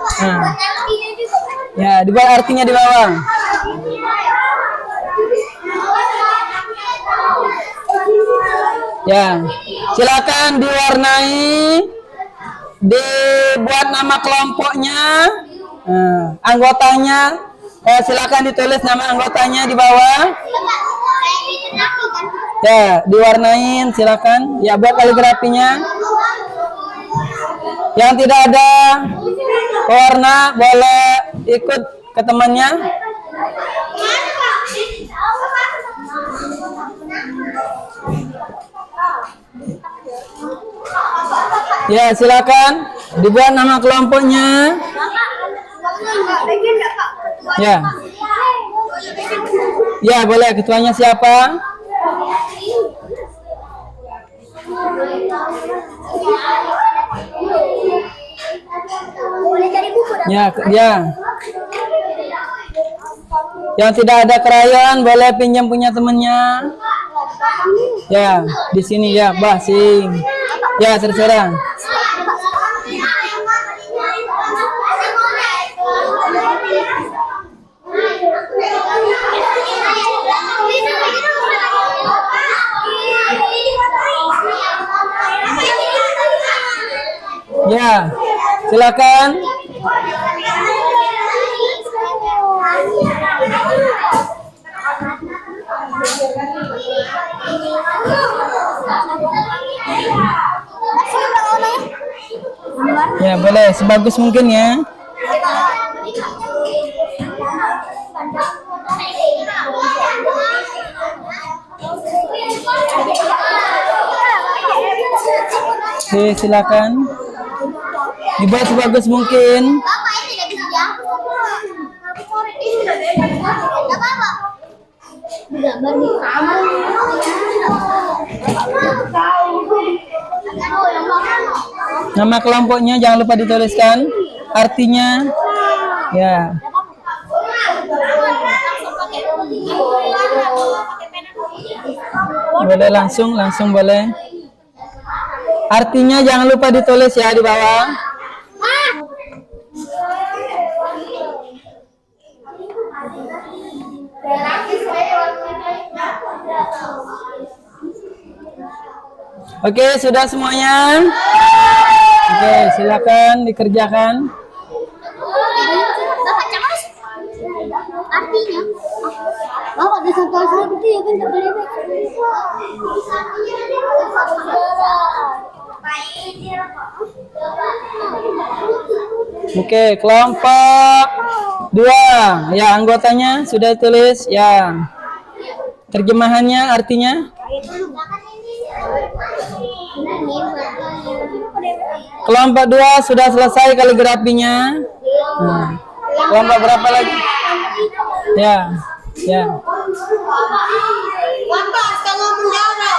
Ya, dibuat artinya di bawah. Ya, silakan diwarnai. Dibuat nama kelompoknya, anggotanya, silakan ditulis nama anggotanya di bawah. Ya, diwarnain, silakan. Ya, buat kaligrafinya. Yang tidak ada warna boleh ikut ke temannya. Ya, silakan dibuat nama kelompoknya. Ya. Ya, boleh. Ketuanya siapa? Ya, ya. Yang tidak ada krayon boleh pinjam punya temannya. Ya, di sini ya, basing. Ya, terserah. Ya, silakan. Ya, boleh sebagus mungkin ya. Oke, silakan. Dibuat sebagus mungkin. Bapak ini tidak bisa dihapus. Tidak apa-apa. Gambar nih. Nama kelompoknya jangan lupa dituliskan. Artinya. Ya. Boleh langsung boleh. Artinya jangan lupa ditulis ya di bawah. Oke, sudah semuanya? Oke, silakan dikerjakan. Bapak camas. Artinya. Bapak ada satu itu ya kan tergelebek. Oke, kelompok 2. Ya, anggotanya sudah tulis ya. Terjemahannya artinya? Kelompok 2 sudah selesai kaligrafinya. Nah, kelompok berapa lagi? Ya. Ya. Bapak kalau menjawab.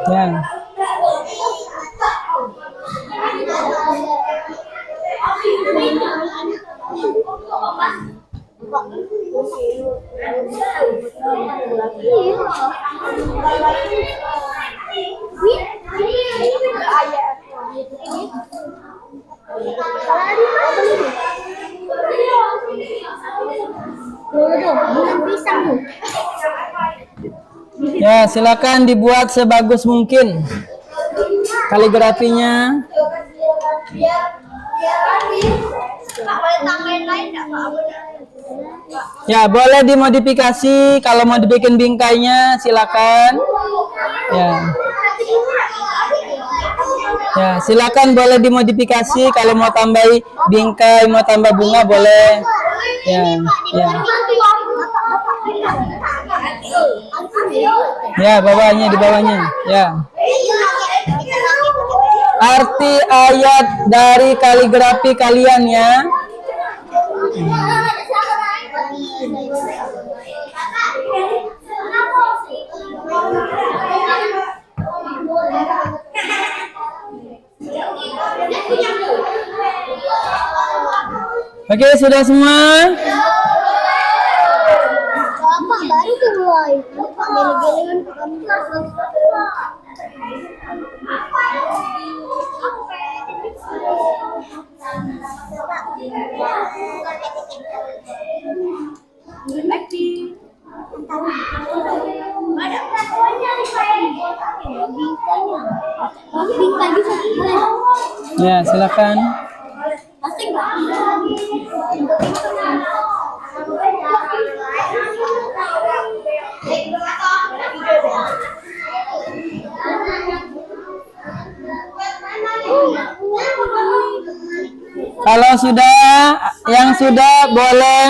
Ya. Ya, silakan dibuat sebagus mungkin kaligrafinya. Ya, boleh dimodifikasi kalau mau dibikin bingkainya silakan. Ya. Ya, silakan boleh dimodifikasi kalau mau tambah bingkai, mau tambah bunga boleh. Ya, ya. Ya, bawahnya di bawahnya. Ya. Arti ayat dari kaligrafi kalian ya. Oke, sudah semua? Bapak baru mulai. Bapak gele-gelengan ke kamu. Ya, silakan. Kalau yang sudah boleh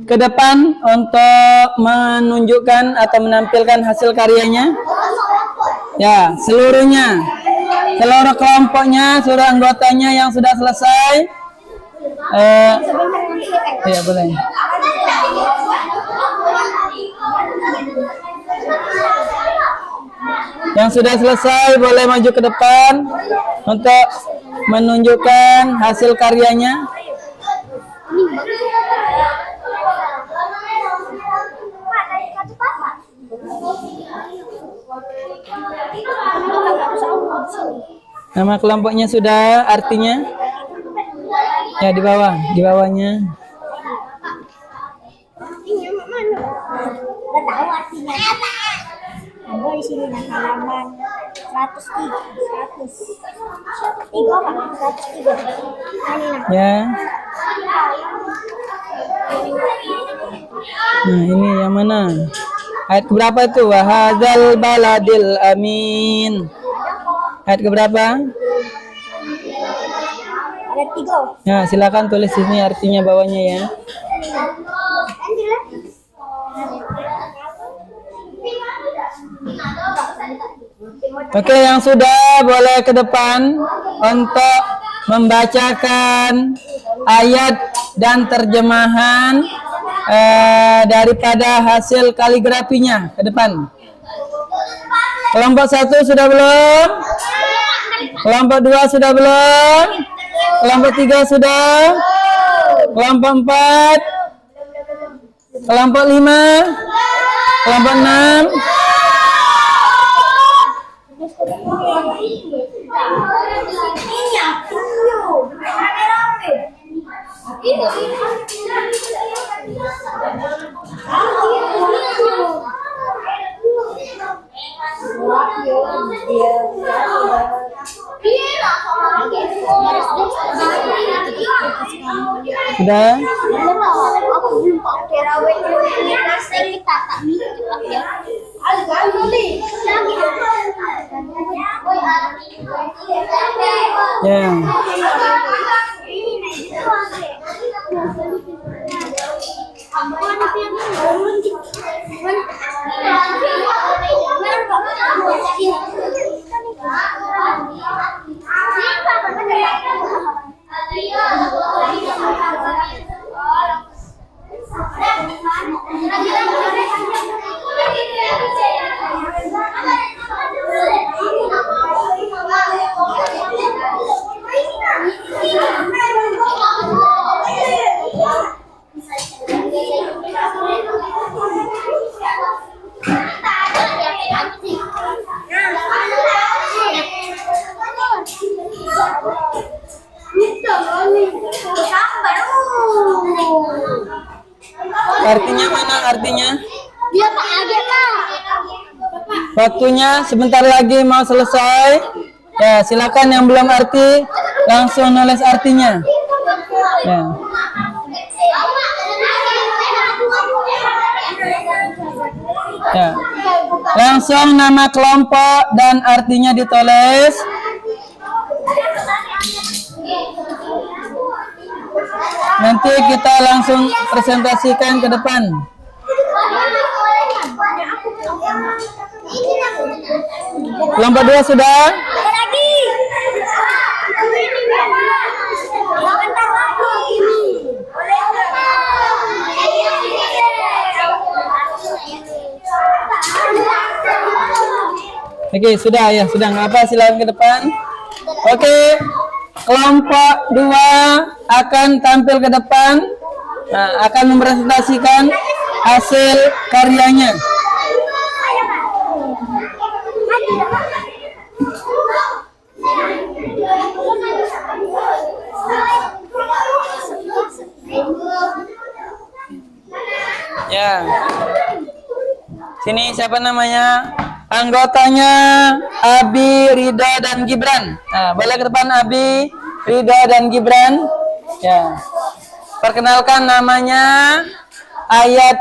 ke depan untuk menunjukkan atau menampilkan hasil karyanya. Ya, seluruhnya. Seluruh kelompoknya, seluruh anggotanya yang sudah selesai. Ya, boleh. Yang sudah selesai boleh maju ke depan untuk menunjukkan hasil karyanya. Nama kelompoknya sudah, artinya? Ya, di bawah, di bawahnya. Artinya mana? Udah tahu artinya. Ada di sini nah halaman 103, 103 apa? 103. Ini nah. Ya. Nah, ini yang mana? Ayat keberapa itu? Wahadzal baladil amin. Ayat keberapa? Ada 3. Ya, silakan tulis sini artinya bawahnya ya. Oke, yang sudah boleh ke depan untuk membacakan ayat dan terjemahan daripada hasil kaligrafinya ke depan. Kelompok 1 sudah belum? Kelompok 2 sudah belum? Kelompok 3 sudah? Kelompok 4? Kelompok 5? Kelompok 6? Sudah? Aku belum pakai rawit kita tak mikir ya. Ya. Artinya mana artinya? Dia tak ada Pak. Waktunya sebentar lagi mau selesai. Ya, silakan yang belum arti langsung nulis artinya. Ya. Ya. Langsung nama kelompok dan artinya ditulis. Nanti kita langsung presentasikan ke depan. Kelompok 2 sudah? Lagi. Oke, sudah ya, sudah nggak apa, silakan ke depan. Oke, kelompok 2 akan tampil ke depan, akan mempresentasikan hasil karyanya. Ya, sini siapa namanya? Anggotanya Abi, Rida, dan Gibran. Nah, boleh ke depan Abi, Rida, dan Gibran. Ya, perkenalkan namanya, ayat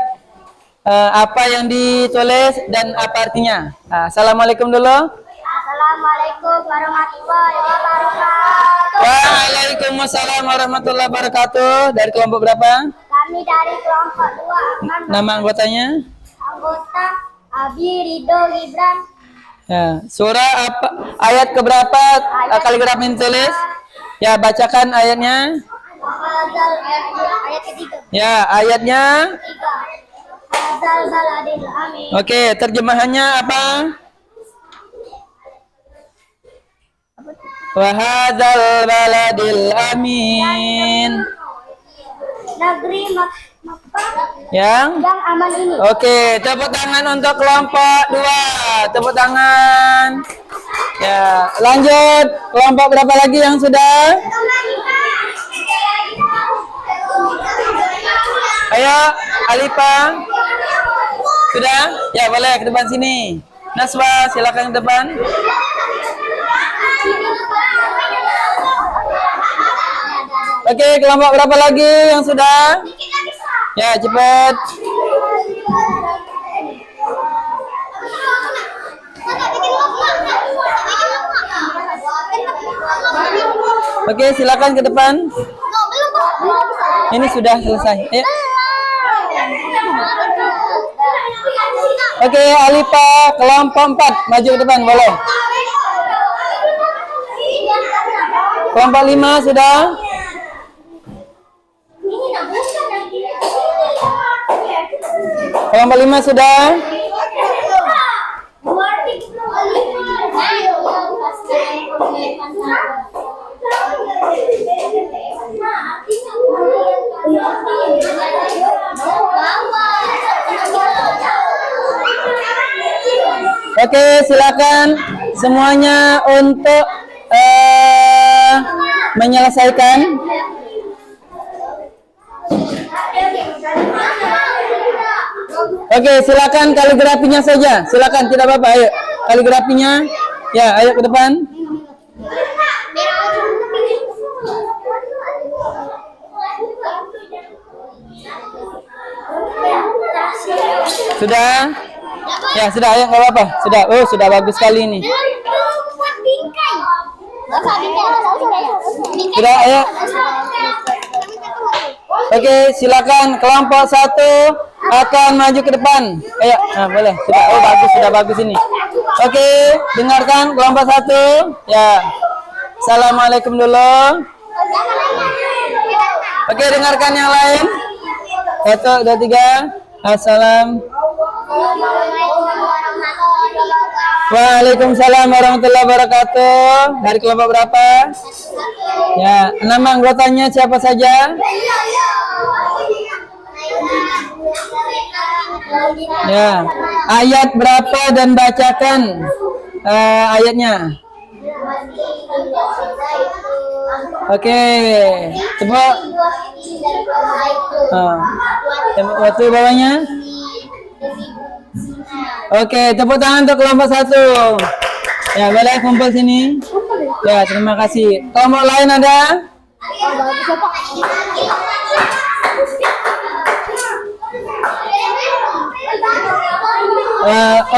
apa yang ditulis dan apa artinya. Nah, assalamualaikum dulu. Assalamualaikum warahmatullahi wabarakatuh. Waalaikumsalam warahmatullahi wabarakatuh. Dari kelompok berapa? Kami dari kelompok 2 Nama anggotanya? anggota Abi, Rido, Gibran. Ya, surah apa? Ayat keberapa kaligrafi yang ditulis? Ya, bacakan ayatnya. Ayat ketiga. Ya, ayatnya. Azal baladil amin. Oke, terjemahannya apa? Wahadzal baladil amin. Negeri Yang aman ini. Oke, tepuk tangan untuk kelompok 2. Tepuk tangan. Ya, lanjut. Kelompok berapa lagi yang sudah? Ayo, Alifa. Sudah? Ya, boleh ke depan sini. Naswa, silakan ke depan. Oke, kelompok berapa lagi yang sudah? Ya, cepat. Oke, silakan ke depan. Ini sudah selesai. Ayo. Oke, Alifa, kelompok 4 maju ke depan, boleh. Kelompok 5 sudah. Kelompok 5 sudah. Oke, silakan semuanya untuk menyelesaikan. Oke, silakan kaligrafinya saja. Silakan, tidak apa-apa. Ayo, kaligrafinya. Ya, ayo ke depan. Sudah? Ya, sudah. Ayo, nggak apa-apa. Sudah. Oh, sudah bagus sekali ini. Sudah, ayo. Oke, silakan kelompok 1 akan maju ke depan. Ayo, nah, boleh. Sudah, oh bagus, sudah bagus ini. Oke, dengarkan kelompok 1. Ya. Assalamualaikum dulu. Oke, dengarkan yang lain. 1, 2, 3. Waalaikumsalam warahmatullahi wabarakatuh. Dari kelompok berapa? Ya, nama anggotanya siapa saja? Ya, ayat berapa dan bacakan ayatnya. Oke, coba. Waktu bawahnya. Oke, tepuk tangan untuk kelompok 1. Ya, boleh kumpul sini. Ya, terima kasih. Kelompok lain ada?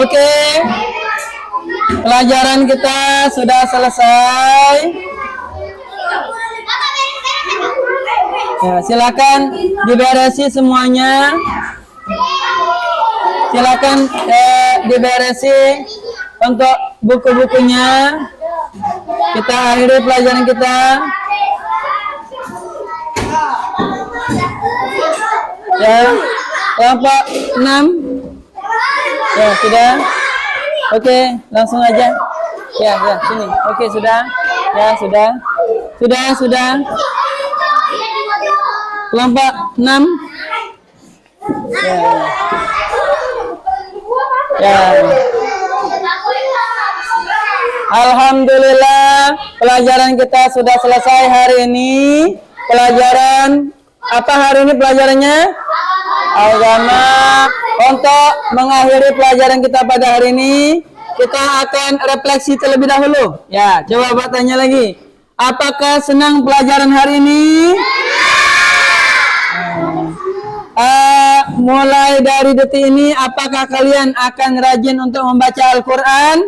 Oke. Pelajaran kita sudah selesai. Ya, silakan diberesi semuanya. Silakan diberesi untuk buku-bukunya. Kita akhiri pelajaran kita. Ya, kelompok 6. Ya, sudah. Oke, langsung aja. Ya, sini. Oke, sudah. Ya, sudah. Sudah. Kelompok 6. Ya. Alhamdulillah, pelajaran kita sudah selesai hari ini. Pelajaran apa hari ini pelajarannya? Agama. Untuk mengakhiri pelajaran kita pada hari ini, kita akan refleksi terlebih dahulu. Ya, coba Pak tanya lagi. Apakah senang pelajaran hari ini? Mulai dari detik ini, apakah kalian akan rajin untuk membaca Al-Quran?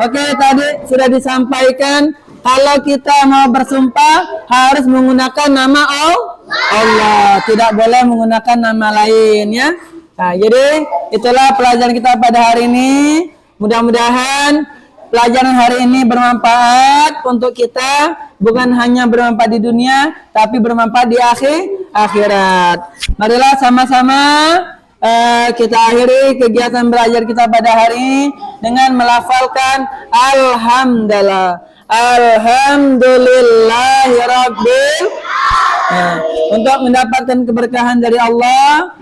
Oke, tadi sudah disampaikan kalau kita mau bersumpah harus menggunakan nama Allah, tidak boleh menggunakan nama lain ya. Nah, jadi itulah pelajaran kita pada hari ini. Mudah-mudahan pelajaran hari ini bermanfaat untuk kita, bukan hanya bermanfaat di dunia, tapi bermanfaat di akhirat. Marilah sama-sama kita akhiri kegiatan belajar kita pada hari ini dengan melafalkan Alhamdulillahirabbil Nah, untuk mendapatkan keberkahan dari Allah,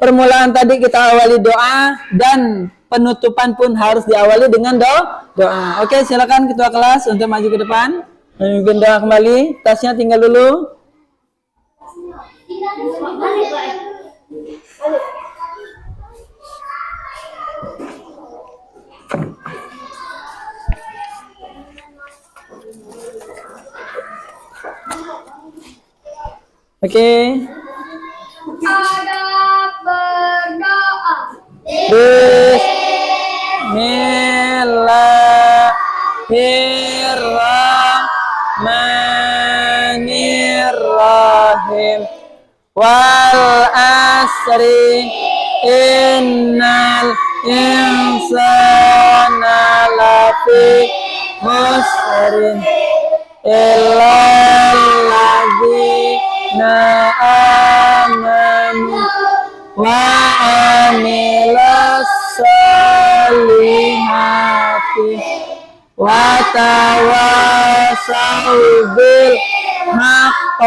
permulaan tadi kita awali doa dan penutupan pun harus diawali dengan doa. Oke, silakan ketua kelas untuk maju ke depan. Memimpin doa kembali. Tasnya tinggal dulu. Oke. Adab berdoa. Bismillahirrahmanirrahim. Wal asri innal insana lafi khusrin illal ladzina amanu wa amilas solihati wa tawasau bil haqq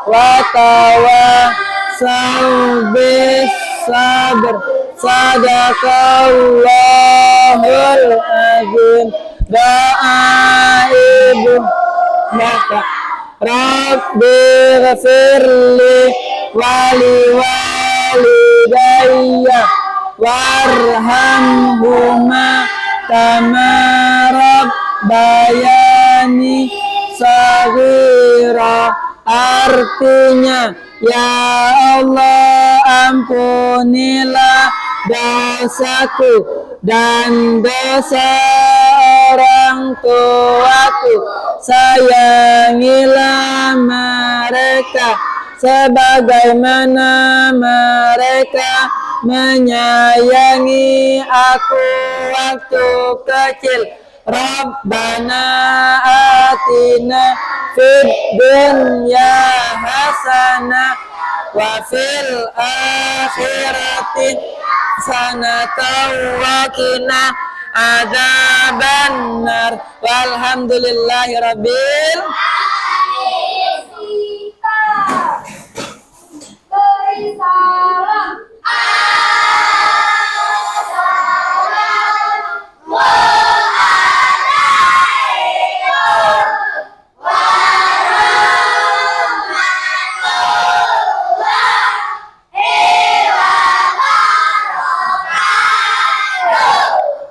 wa tawasau bis sabr. Sadaqallahul azim. Doa ibu maka Rabbi ghafirli wali walidayya warhamhuma kama rabbayani saghira. Artinya, ya Allah ampunilah dosaku dan dosa orang tuaku, sayangilah mereka sebagaimana mereka menyayangi aku waktu kecil. Rabbana atina fid dunya hasanah wa fil akhirati hasanatan wa qina adzabannar. Walhamdulillahi rabbil Beri salam.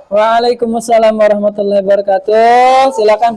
Waalaikumsalam warahmatullahi wabarakatuh. Silakan